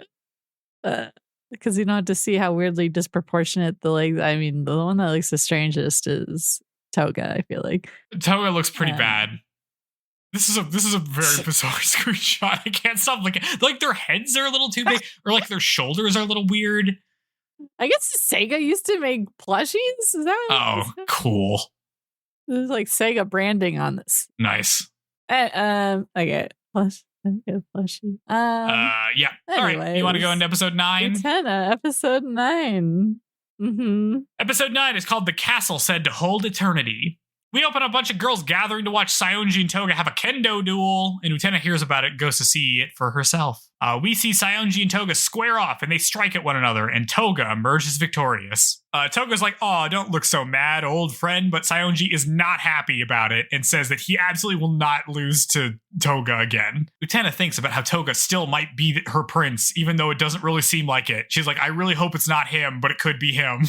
A: Because you don't have to see how weirdly disproportionate the legs. I mean, the one that looks the strangest is Toga, I feel like.
B: Toga looks pretty bad. This is a very bizarre screenshot. I can't stop looking. Like their heads are a little too big, or like their shoulders are a little weird.
A: I guess Sega used to make plushies. Is that
B: cool.
A: There's like Sega branding on this.
B: Nice.
A: Okay. Plushie.
B: Yeah. All right. You want to go into episode 9?
A: Utena, episode 9.
B: Episode 9 is called "The Castle Said to Hold Eternity." We open a bunch of girls gathering to watch Saionji and Toga have a kendo duel, and Utena hears about it and goes to see it for herself. We see Saionji and Toga square off, and they strike at one another, and Toga emerges victorious. Toga's like, "Oh, don't look so mad, old friend," but Saionji is not happy about it and says that he absolutely will not lose to Toga again. Utena thinks about how Toga still might be her prince, even though it doesn't really seem like it. She's like, "I really hope it's not him, but it could be him."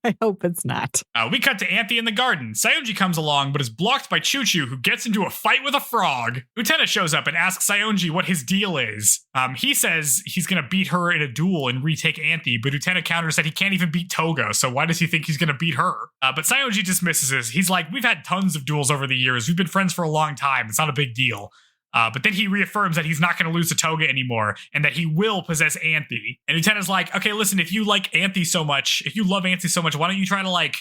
A: I hope it's not.
B: We cut to Anthy in the garden. Saionji comes along, but is blocked by Choo Choo, who gets into a fight with a frog. Utena shows up and asks Saionji what his deal is. He says he's going to beat her in a duel and retake Anthy, but Utena counters that he can't even beat Toga, so why does he think he's going to beat her? But Saionji dismisses this. He's like, "We've had tons of duels over the years. We've been friends for a long time. It's not a big deal." But then he reaffirms that he's not going to lose to Toga anymore and that he will possess Anthy. And Utena's like, "Okay, listen, if you like Anthy so much, if you love Anthy so much, why don't you try to, like,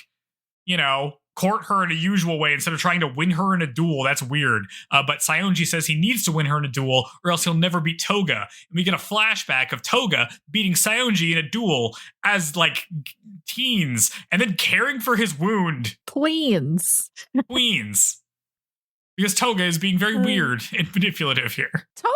B: you know, court her in a usual way instead of trying to win her in a duel. That's weird. But Saionji says he needs to win her in a duel or else he'll never beat Toga. And we get a flashback of Toga beating Saionji in a duel as like teens and then caring for his wound.
A: Queens.
B: Because Toga is being very weird and manipulative here.
A: Toga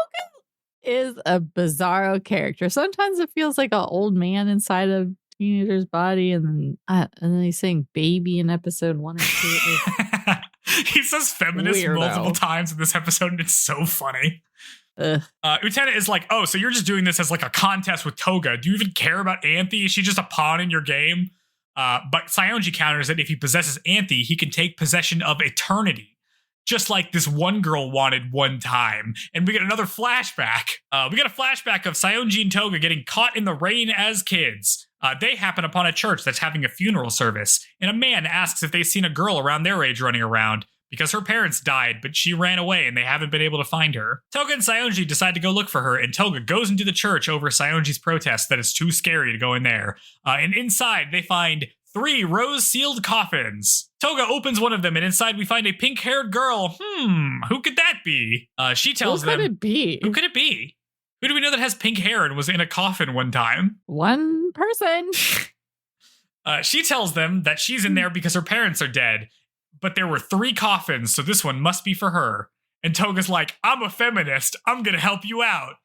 A: is a bizarro character. Sometimes it feels like an old man inside a teenager's body, and then he's saying baby in episode 1 and 2.
B: He says feminist multiple times in this episode, and it's so funny. Utena is like, oh, so you're just doing this as like a contest with Toga. Do you even care about Anthy? Is she just a pawn in your game? But Saionji counters that if he possesses Anthy, he can take possession of eternity. Just like this one girl wanted one time. And we get another flashback. We get a flashback of Saionji and Toga getting caught in the rain as kids. They happen upon a church that's having a funeral service, and a man asks if they've seen a girl around their age running around because her parents died, but she ran away and they haven't been able to find her. Toga and Saionji decide to go look for her, and Toga goes into the church over Saionji's protest that it's too scary to go in there. And inside, they find 3 rose-sealed coffins. Toga opens one of them, and inside we find a pink-haired girl. Who could that be? She tells them...
A: Who could it be?
B: Who could it be? Who do we know that has pink hair and was in a coffin one time?
A: One person.
B: She tells them that she's in there because her parents are dead, but there were 3 coffins, so this one must be for her. And Toga's like, I'm a feminist. I'm going to help you out.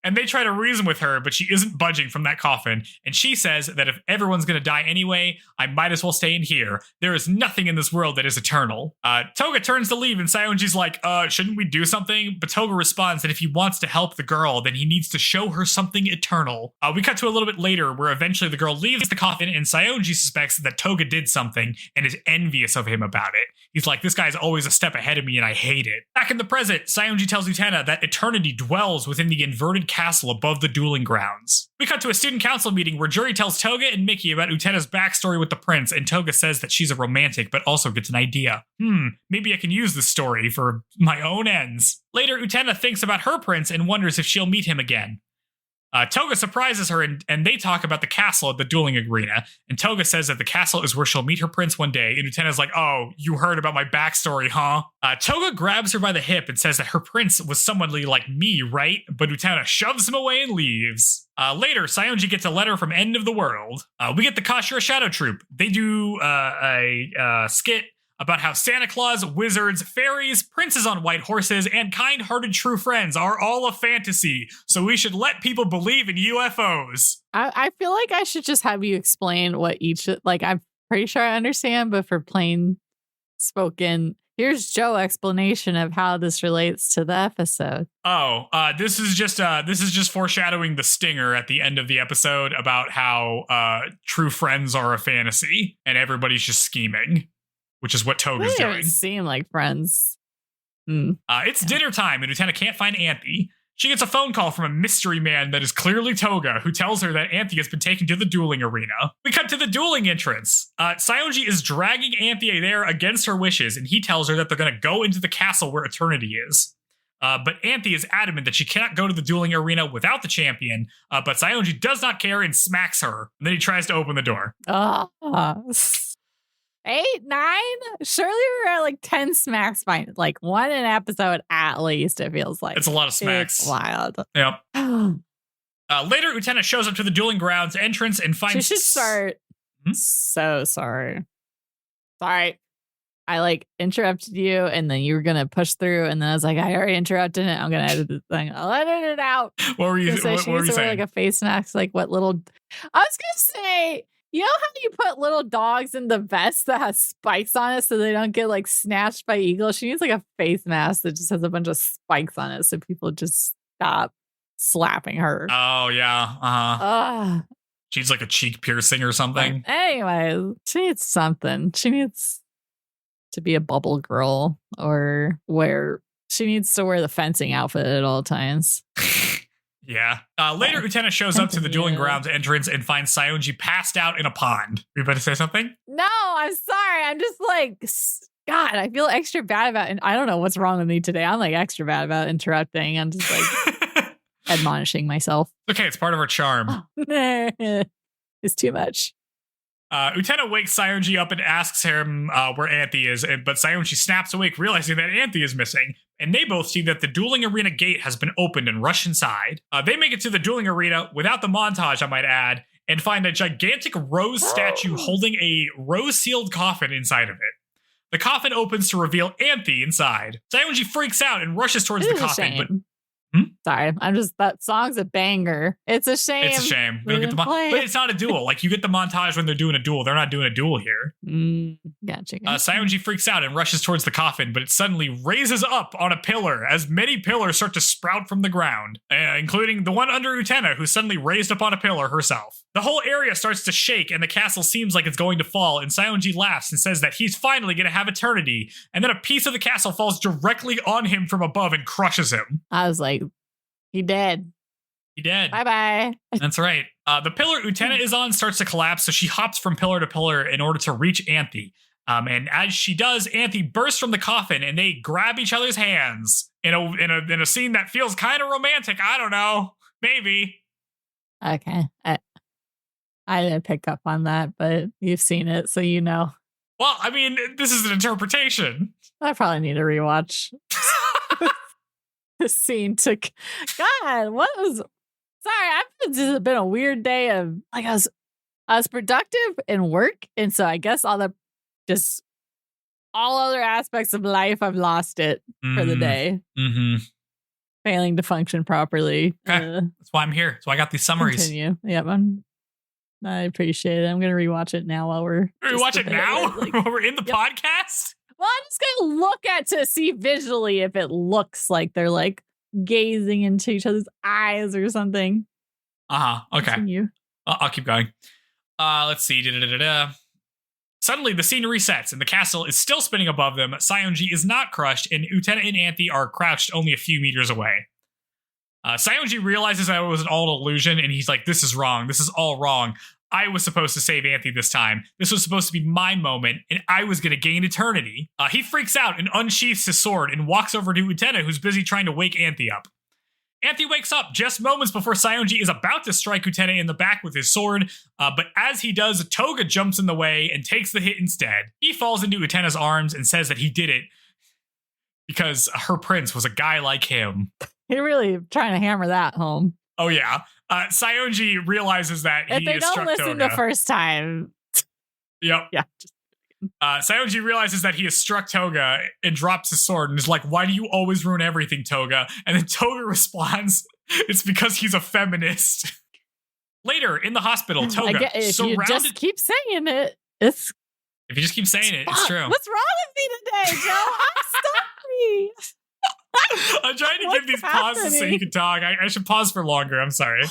B: And they try to reason with her, but she isn't budging from that coffin. And she says that if everyone's going to die anyway, I might as well stay in here. There is nothing in this world that is eternal. Toga turns to leave, and Saionji's like, shouldn't we do something? But Toga responds that if he wants to help the girl, then he needs to show her something eternal. We cut to a little bit later, where eventually the girl leaves the coffin, and Saionji suspects that Toga did something and is envious of him about it. He's like, this guy's always a step ahead of me, and I hate it. Back in the present, Saionji tells Utena that eternity dwells within the inverted castle above the dueling grounds. We cut to a student council meeting where Juri tells Toga and Mickey about Utena's backstory with the prince, and Toga says that she's a romantic, but also gets an idea. Maybe I can use this story for my own ends. Later, Utena thinks about her prince and wonders if she'll meet him again. Toga surprises her, and they talk about the castle at the dueling arena. And Toga says that the castle is where she'll meet her prince one day. And Utena's like, oh, you heard about my backstory, huh? Toga grabs her by the hip and says that her prince was someone like me, right? But Utena shoves him away and leaves. Later, Saionji gets a letter from End of the World. We get the Kashira Shadow Troupe. They do a skit about how Santa Claus, wizards, fairies, princes on white horses, and kind-hearted true friends are all a fantasy, so we should let people believe in UFOs.
A: I feel like I should just have you explain what each, I'm pretty sure I understand, but for plain spoken, here's Joe's explanation of how this relates to the episode.
B: This is just foreshadowing the stinger at the end of the episode about how true friends are a fantasy, and everybody's just scheming. Which is what Toga's doing. They don't
A: seem like friends.
B: It's dinner time, and Utena can't find Anthy. She gets a phone call from a mystery man that is clearly Toga, who tells her that Anthy has been taken to the dueling arena. We cut to the dueling entrance. Saionji is dragging Anthy there against her wishes, and he tells her that they're going to go into the castle where eternity is. But Anthy is adamant that she cannot go to the dueling arena without the champion, but Saionji does not care and smacks her. And then he tries to open the door.
A: 8, 9? Surely we're at 10 smacks by one an episode at least, it feels like.
B: It's a lot of smacks.
A: It's wild.
B: Yep. Later, Utena shows up to the dueling grounds entrance and finds...
A: She should start... So sorry. Sorry. I interrupted you, and then you were going to push through, and then I was like, I already interrupted it. I'm going to edit the thing. I'll edit it out.
B: What were you saying?
A: She needs to wear a face mask, what little... I was going to say... You know how you put little dogs in the vest that has spikes on it so they don't get snatched by eagles? She needs a face mask that just has a bunch of spikes on it so people just stop slapping her.
B: Oh, yeah. She needs a cheek piercing or something.
A: Anyway, she needs something. She needs to be a bubble girl or she needs to wear the fencing outfit at all times.
B: Yeah. Later, Utena shows up to the dueling grounds entrance and finds Saionji passed out in a pond. Were you about to say something?
A: No, I'm sorry. I'm just God, I feel extra bad about it. I don't know what's wrong with me today. I'm extra bad about interrupting. I'm just admonishing myself.
B: Okay, it's part of our charm.
A: It's too much.
B: Utena wakes Saionji up and asks him where Anthy is, but Saionji snaps awake, realizing that Anthy is missing. And they both see that the dueling arena gate has been opened and rush inside. They make it to the dueling arena without the montage, I might add, and find a gigantic rose statue holding a rose-sealed coffin inside of it. The coffin opens to reveal Anthy inside. Saionji freaks out and rushes towards the coffin, but
A: sorry, that song's a banger. It's a shame.
B: It's a shame. We don't get the but it's not a duel. Like, you get the montage when they're doing a duel. They're not doing a duel here.
A: Gotcha.
B: Saionji freaks out and rushes towards the coffin, but it suddenly raises up on a pillar as many pillars start to sprout from the ground, including the one under Utena, who suddenly raised up on a pillar herself. The whole area starts to shake and the castle seems like it's going to fall, and Saionji laughs and says that he's finally going to have eternity, and then a piece of the castle falls directly on him from above and crushes him.
A: I was like, he dead.
B: He dead.
A: Bye-bye.
B: That's right. The pillar Utena is on starts to collapse, so she hops from pillar to pillar in order to reach Anthy. And as she does, Anthy bursts from the coffin and they grab each other's hands in a scene that feels kind of romantic. I don't know. Maybe.
A: Okay. I didn't pick up on that, but you've seen it, so you know.
B: Well, I mean, this is an interpretation.
A: I probably need to rewatch this scene. God, what was... Sorry, this has been a weird day of... Like, I was productive in work, and so I guess all other aspects of life, I've lost it for the day. Failing to function properly.
B: Okay. That's why I'm here. So I got these summaries.
A: Continue. Yep, I appreciate it. I'm going to rewatch it now while we're...
B: Rewatch it now? While we're in the podcast?
A: Well, I'm just going to look at to see visually if it looks like they're like gazing into each other's eyes or something.
B: Okay.
A: Continue.
B: I'll keep going. Let's see. Suddenly, the scene resets, and the castle is still spinning above them. Saionji is not crushed, and Utena and Anthy are crouched only a few meters away. Saionji realizes that it was all an illusion, and he's like, this is wrong. This is all wrong. I was supposed to save Anthy this time. This was supposed to be my moment, and I was going to gain eternity. He freaks out and unsheaths his sword and walks over to Utena, who's busy trying to wake Anthy up. Anthy wakes up just moments before Saionji is about to strike Utena in the back with his sword, but as he does, Toga jumps in the way and takes the hit instead. He falls into Utena's arms and says that he did it because her prince was a guy like him.
A: You're really trying to hammer that home.
B: Oh, yeah. Saionji realizes that
A: if
B: he has struck Toga.
A: If they don't listen the first time.
B: Yep.
A: Yeah.
B: Saionji realizes that he has struck Toga and drops his sword and is like, why do you always ruin everything, Toga? And then Toga responds, it's because he's a feminist. Later, in the hospital, Toga,
A: if you just keep saying it,
B: if you just keep saying it, it's true.
A: What's wrong with me today, Joe? Stop me.
B: I'm trying to give these pauses so you can talk. I should pause for longer. I'm sorry.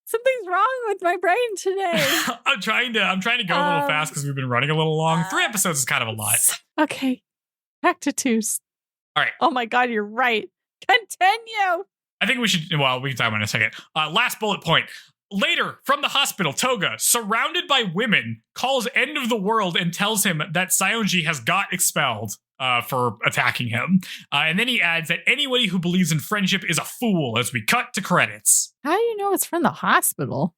A: Something's wrong with my brain today.
B: I'm trying to go a little fast because we've been running a little long. 3 episodes is kind of a lot.
A: Okay. Back to twos.
B: All right.
A: Oh my God, you're right. Continue.
B: I think we should, we can talk about it in a second. Last bullet point. Later, from the hospital, Toga, surrounded by women, calls end of the world and tells him that Saionji has got expelled for attacking him. And then he adds that anybody who believes in friendship is a fool as we cut to credits.
A: How do you know it's from the hospital?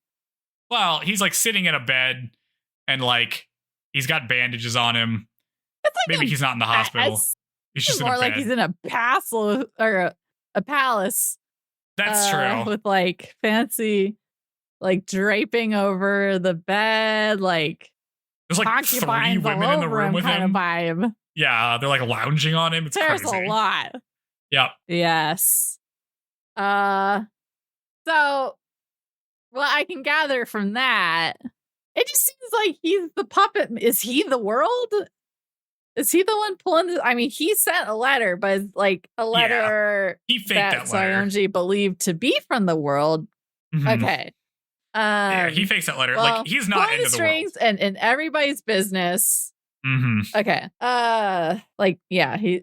B: Well, he's like sitting in a bed and like he's got bandages on him.
A: It's like
B: maybe he's not in the hospital. He's just
A: more
B: in a
A: like
B: bed.
A: he's in a castle or a palace.
B: That's true.
A: With like fancy like draping over the bed, like
B: there's like 3 women in the room with
A: kind
B: him.
A: Of vibe.
B: Yeah, they're like lounging on him. It's
A: There's
B: crazy.
A: a lot.
B: Yep.
A: Yes. So what I can gather from that, it just seems like he's the puppet. Is he the world? Is he the one pulling this? I mean, he sent a letter, but it's like a letter
B: he faked that letter.
A: Saionji believed to be from the world. Mm-hmm. Okay.
B: Yeah, he fakes that letter.
A: Well,
B: like he's not into the
A: strings
B: world.
A: and in everybody's business.
B: Mm-hmm.
A: Okay.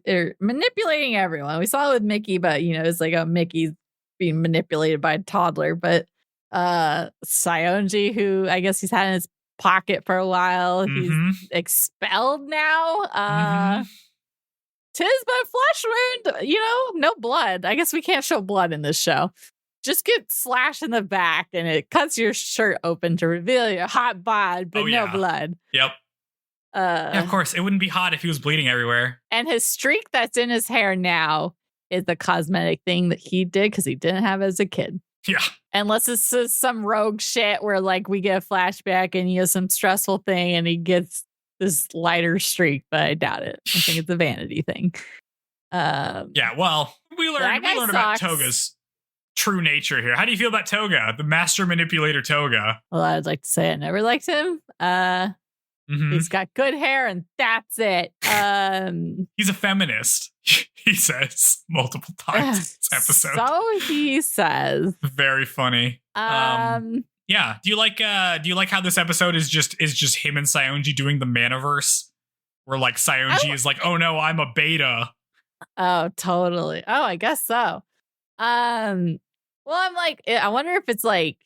A: They're manipulating everyone. We saw it with Mickey, but it's like Mickey's being manipulated by a toddler. But Saionji, who I guess he's had in his pocket for a while, he's expelled now. Tis but flesh wound, no blood. I guess we can't show blood in this show. just get slashed in the back and it cuts your shirt open to reveal your hot bod, but no blood.
B: Yep. Yeah, of course. It wouldn't be hot if he was bleeding everywhere.
A: And his streak that's in his hair now is the cosmetic thing that he did because he didn't have as a kid.
B: Yeah.
A: Unless it's some rogue shit where like we get a flashback and he has some stressful thing and he gets this lighter streak, but I doubt it. I think it's a vanity thing.
B: Yeah, well, we learned about Toga's true nature here. How do you feel about Toga, the master manipulator Toga?
A: Well, I'd like to say I never liked him. He's got good hair and that's it.
B: He's a feminist, he says multiple times in this episode.
A: So he says.
B: Very funny. Yeah. Do you like how this episode is just him and Saionji doing the Manaverse? Where like Saionji is like, oh no, I'm a beta.
A: Oh, totally. Oh, I guess so. Well, I'm like, I wonder if it's like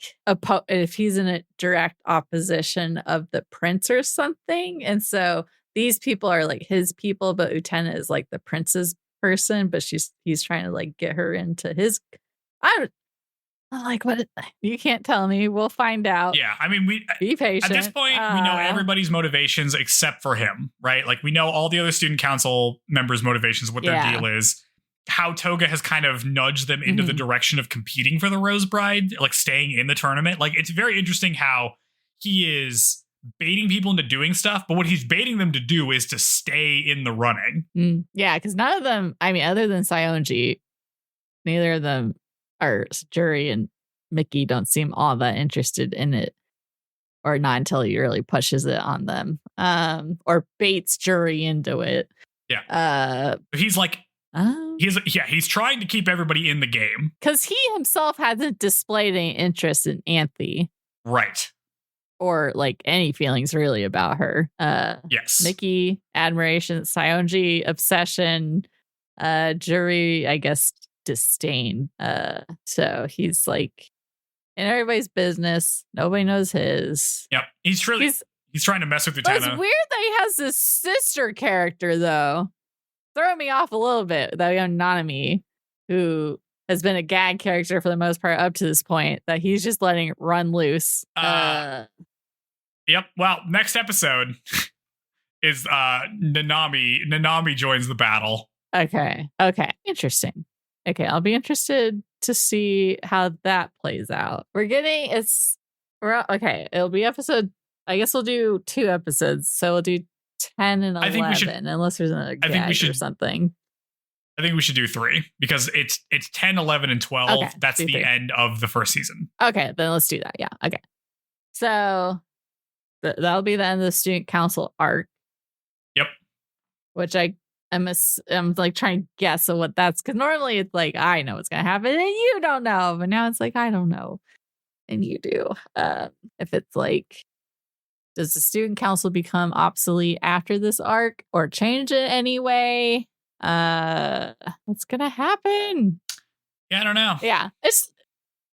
A: if he's in a direct opposition of the prince or something. And so these people are like his people, but Utena is like the prince's person, but he's trying to like get her into his. I'm like, what? You can't tell me. We'll find out.
B: Yeah, I mean,
A: be patient.
B: At this point, we know everybody's motivations except for him, right? Like we know all the other student council members' motivations, what their deal is. How Toga has kind of nudged them into the direction of competing for the Rose Bride, like staying in the tournament. Like it's very interesting how he is baiting people into doing stuff, but what he's baiting them to do is to stay in the running.
A: Yeah, because none of them, I mean, other than Saionji, neither of them are Juri and Mickey don't seem all that interested in it, or not until he really pushes it on them, or baits Juri into it.
B: Yeah, he's like. He's trying to keep everybody in the game
A: because he himself hasn't displayed any interest in Anthy,
B: right?
A: Or like any feelings really about her.
B: Yes,
A: Mickey admiration, Saionji obsession, Juri I guess disdain. So he's like in everybody's business. Nobody knows his.
B: Yep, he's trying to mess with Utena.
A: It's weird that he has this sister character though. Throwing me off a little bit that we have Nanami, who has been a gag character for the most part up to this point, that he's just letting it run loose.
B: Yep. Well, next episode is Nanami. Nanami joins the battle.
A: Okay. Interesting. Okay, I'll be interested to see how that plays out. It'll be episode. I guess we'll do 2 episodes. So we'll do 10 and 11, unless there's another gag or something.
B: I think we should do 3 because it's 10, 11, and 12.
A: Okay,
B: that's the
A: 3.
B: end of the first season.
A: Okay, then let's do that. Yeah. Okay. So that'll be the end of the student council arc.
B: Yep.
A: Which I'm like trying to guess what that's, because normally it's like I know what's gonna happen and you don't know, but now it's like I don't know and you do. If it's like, does the student council become obsolete after this arc or change it anyway? What's going to happen?
B: Yeah, I don't know.
A: Yeah, it's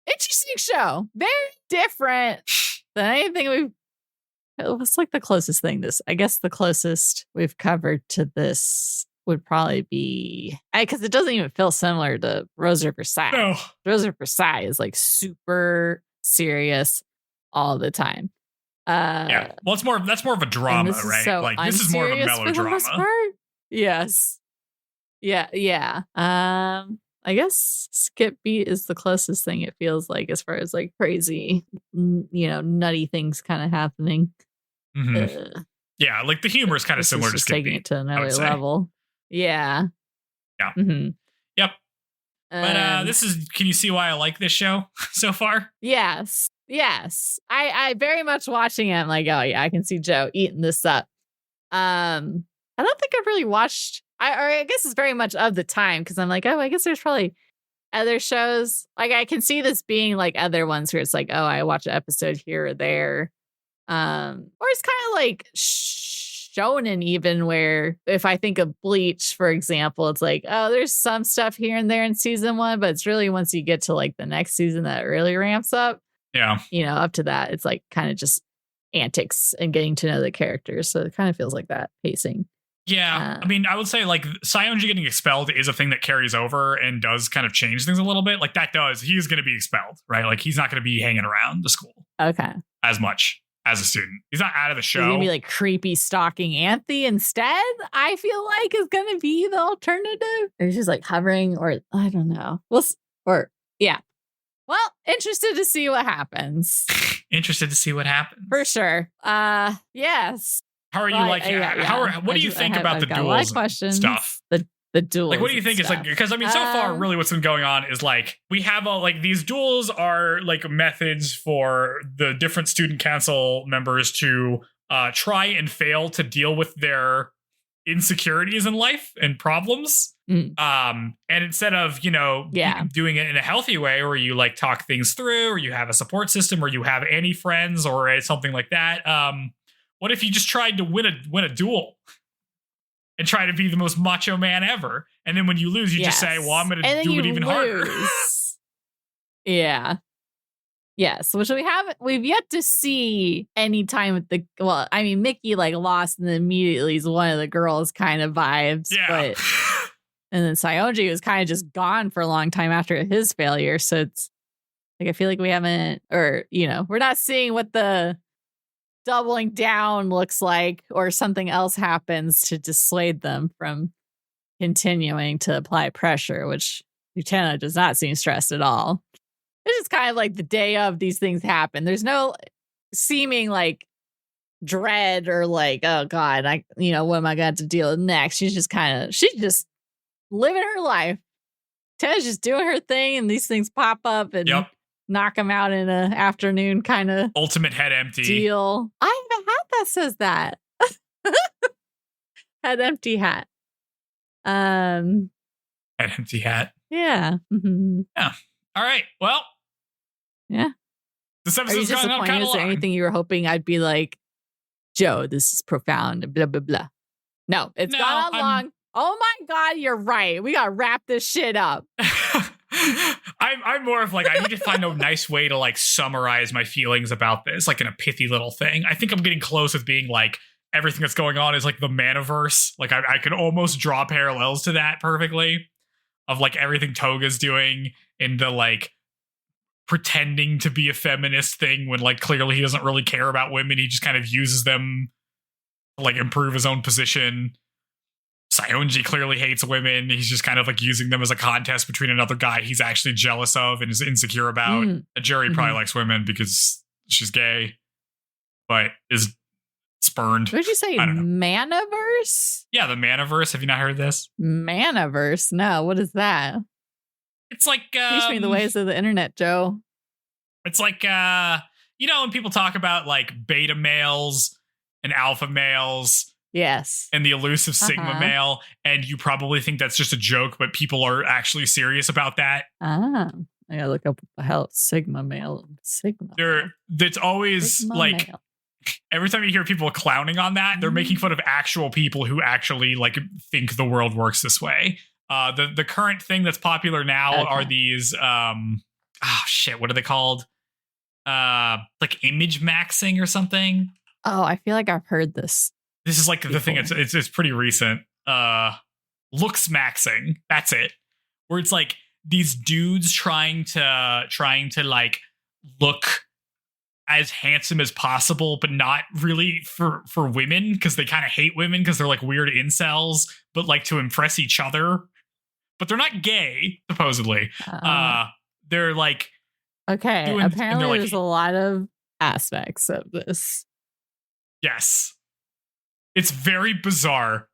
A: interesting show. Very different than anything it's like the closest thing the closest we've covered to this would probably be, because it doesn't even feel similar to Rose of Versailles.
B: No.
A: Rose of Versailles is like super serious all the time.
B: Yeah, well, that's more of a drama, right?
A: So
B: like this is more of a melodrama.
A: Yes. Yeah. I guess Skip Beat is the closest thing it feels like as far as like crazy, nutty things kind of happening.
B: Yeah, like the humor is kind of similar to Skip
A: taking
B: Beat,
A: it to another level. Yeah.
B: Yep. But can you see why I like this show so far?
A: Yes. I very much watching it. I'm like, oh yeah, I can see Joe eating this up. I don't think I've really watched. I guess it's very much of the time because I'm like, oh, I guess there's probably other shows. Like I can see this being like other ones where it's like, oh, I watch an episode here or there. Or it's kind of like shonen even, where if I think of Bleach, for example, it's like, oh, there's some stuff here and there in season 1, but it's really once you get to like the next season that really ramps up.
B: Yeah.
A: Up to that, it's like kind of just antics and getting to know the characters. So it kind of feels like that pacing.
B: Yeah, I mean, I would say like Saionji getting expelled is a thing that carries over and does kind of change things a little bit. Like he's going to be expelled, right? Like he's not going to be hanging around the school as much as a student. He's not out of the show.
A: He's going to be like creepy stalking Anthy instead, I feel like is going to be the alternative. Or he's just like hovering, or I don't know. Yeah. Well, interested to see what happens.
B: Interested to see what happens.
A: For sure. Yes.
B: How are you what do you think about the duels stuff?
A: The duels.
B: Like, what do you think is like, because I mean, so far, really what's been going on is like, we have these duels are like methods for the different student council members to try and fail to deal with their insecurities in life and problems. And instead of, doing it in a healthy way where you like talk things through, or you have a support system, or you have any friends or something like that, what if you just tried to win a duel and try to be the most macho man ever? And then when you lose, you just say, well, I'm going to do it even harder.
A: Yeah. Yes. Which we've yet to see any time with Mickey like lost and then immediately is one of the girls kind of vibes.
B: Yeah.
A: But, and then Saionji was kind of just gone for a long time after his failure. So it's like, I feel like we haven't, or, we're not seeing what the doubling down looks like, or something else happens to dissuade them from continuing to apply pressure, which Utena does not seem stressed at all. It's just kind of like the day of these things happen. There's no seeming like dread or like, oh God, what am I going to deal with next? She's just living her life. Utena's just doing her thing, and these things pop up and knock them out in an afternoon kind of
B: ultimate head empty
A: deal. I have a hat that says that. Head empty hat.
B: Head empty hat.
A: Yeah. Mm-hmm.
B: Yeah. All right. Well.
A: Yeah.
B: This episode's gone on kind of long.
A: Is there anything you were hoping I'd be like, Joe, this is profound, blah, blah, blah? No, it's gone on long. Oh my God, you're right. We got to wrap this shit up.
B: I'm more of like, I need to find a nice way to like summarize my feelings about this, like in a pithy little thing. I think I'm getting close with being like, everything that's going on is like the Manaverse. Like I could almost draw parallels to that perfectly, of like everything Toga's doing in the like pretending to be a feminist thing when like clearly he doesn't really care about women. He just kind of uses them to like improve his own position. Saionji clearly hates women. He's just kind of like using them as a contest between another guy he's actually jealous of and is insecure about. Juri probably likes women because she's gay, but is spurned.
A: What did you say? Manaverse?
B: Yeah, the Manaverse. Have you not heard this?
A: Manaverse? No, what is that?
B: It's like
A: teach me the ways of the internet, Joe.
B: It's like when people talk about like beta males and alpha males.
A: Yes.
B: And the elusive Sigma male. And you probably think that's just a joke, but people are actually serious about that.
A: I gotta look up what the hell Sigma male.
B: That's always Sigma like male. Every time you hear people clowning on that, they're making fun of actual people who actually like think the world works this way. The current thing that's popular now are these what are they called? Like image maxing or something.
A: Oh, I feel like I've heard this.
B: This is like the thing. It's pretty recent. Looks maxing. That's it. Where it's like these dudes trying to like look as handsome as possible, but not really for women, because they kind of hate women because they're like weird incels, but like to impress each other. But they're not gay, supposedly. They're like
A: apparently there's a lot of aspects of this.
B: Yes. It's very bizarre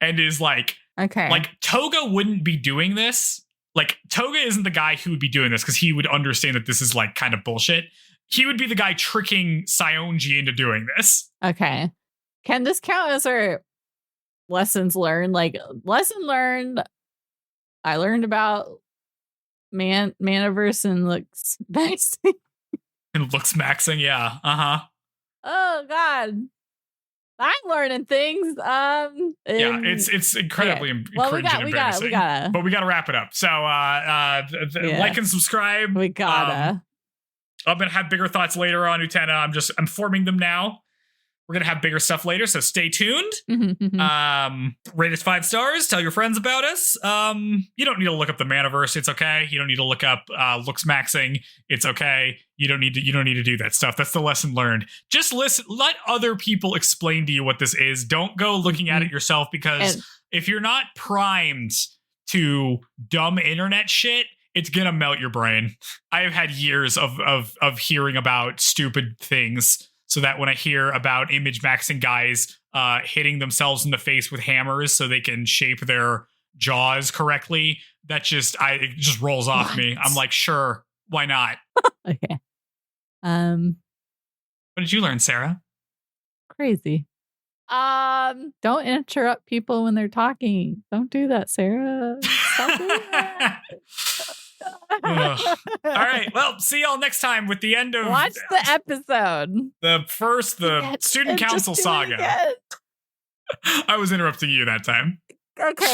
B: and is like, like Toga wouldn't be doing this. Like Toga isn't the guy who would be doing this because he would understand that this is like kind of bullshit. He would be the guy tricking Saionji into doing this.
A: Okay. Can this count as our lessons learned? Like lesson learned. I learned about Manaverse and looks maxing.
B: And looks maxing. Yeah.
A: Oh God. I'm learning things.
B: It's incredibly cringe and embarrassing. But we gotta wrap it up. So like and subscribe.
A: We gotta.
B: I'm gonna have bigger thoughts later on Utena. I'm forming them now. We're going to have bigger stuff later, so stay tuned. Rate us 5 stars. Tell your friends about us. You don't need to look up the Manaverse. It's okay. You don't need to look up looks maxing. It's okay. You don't need to do that stuff. That's the lesson learned. Just listen. Let other people explain to you what this is. Don't go looking at it yourself, because if you're not primed to dumb internet shit, it's gonna melt your brain. I have had years of hearing about stupid things, so that when I hear about image maxing guys hitting themselves in the face with hammers so they can shape their jaws correctly, it just rolls off me. I'm like, sure, why not?
A: Okay.
B: What did you learn, Sarah?
A: Crazy. Don't interrupt people when they're talking. Don't do that, Sarah. Stop doing that.
B: All right. Well, see y'all next time with the end of
A: watch the episode.
B: The student council saga. I was interrupting you that time.
A: Okay,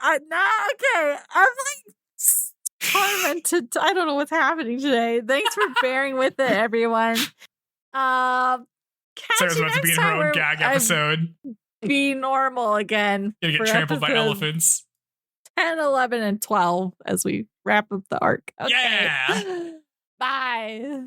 A: I'm like tormented. I don't know what's happening today. Thanks for bearing with it, everyone.
B: Sarah's about to be in her own gag episode.
A: Be normal again.
B: Gonna get trampled by elephants.
A: 10, 11, and 12 as we wrap up the arc. Okay.
B: Yeah.
A: Bye.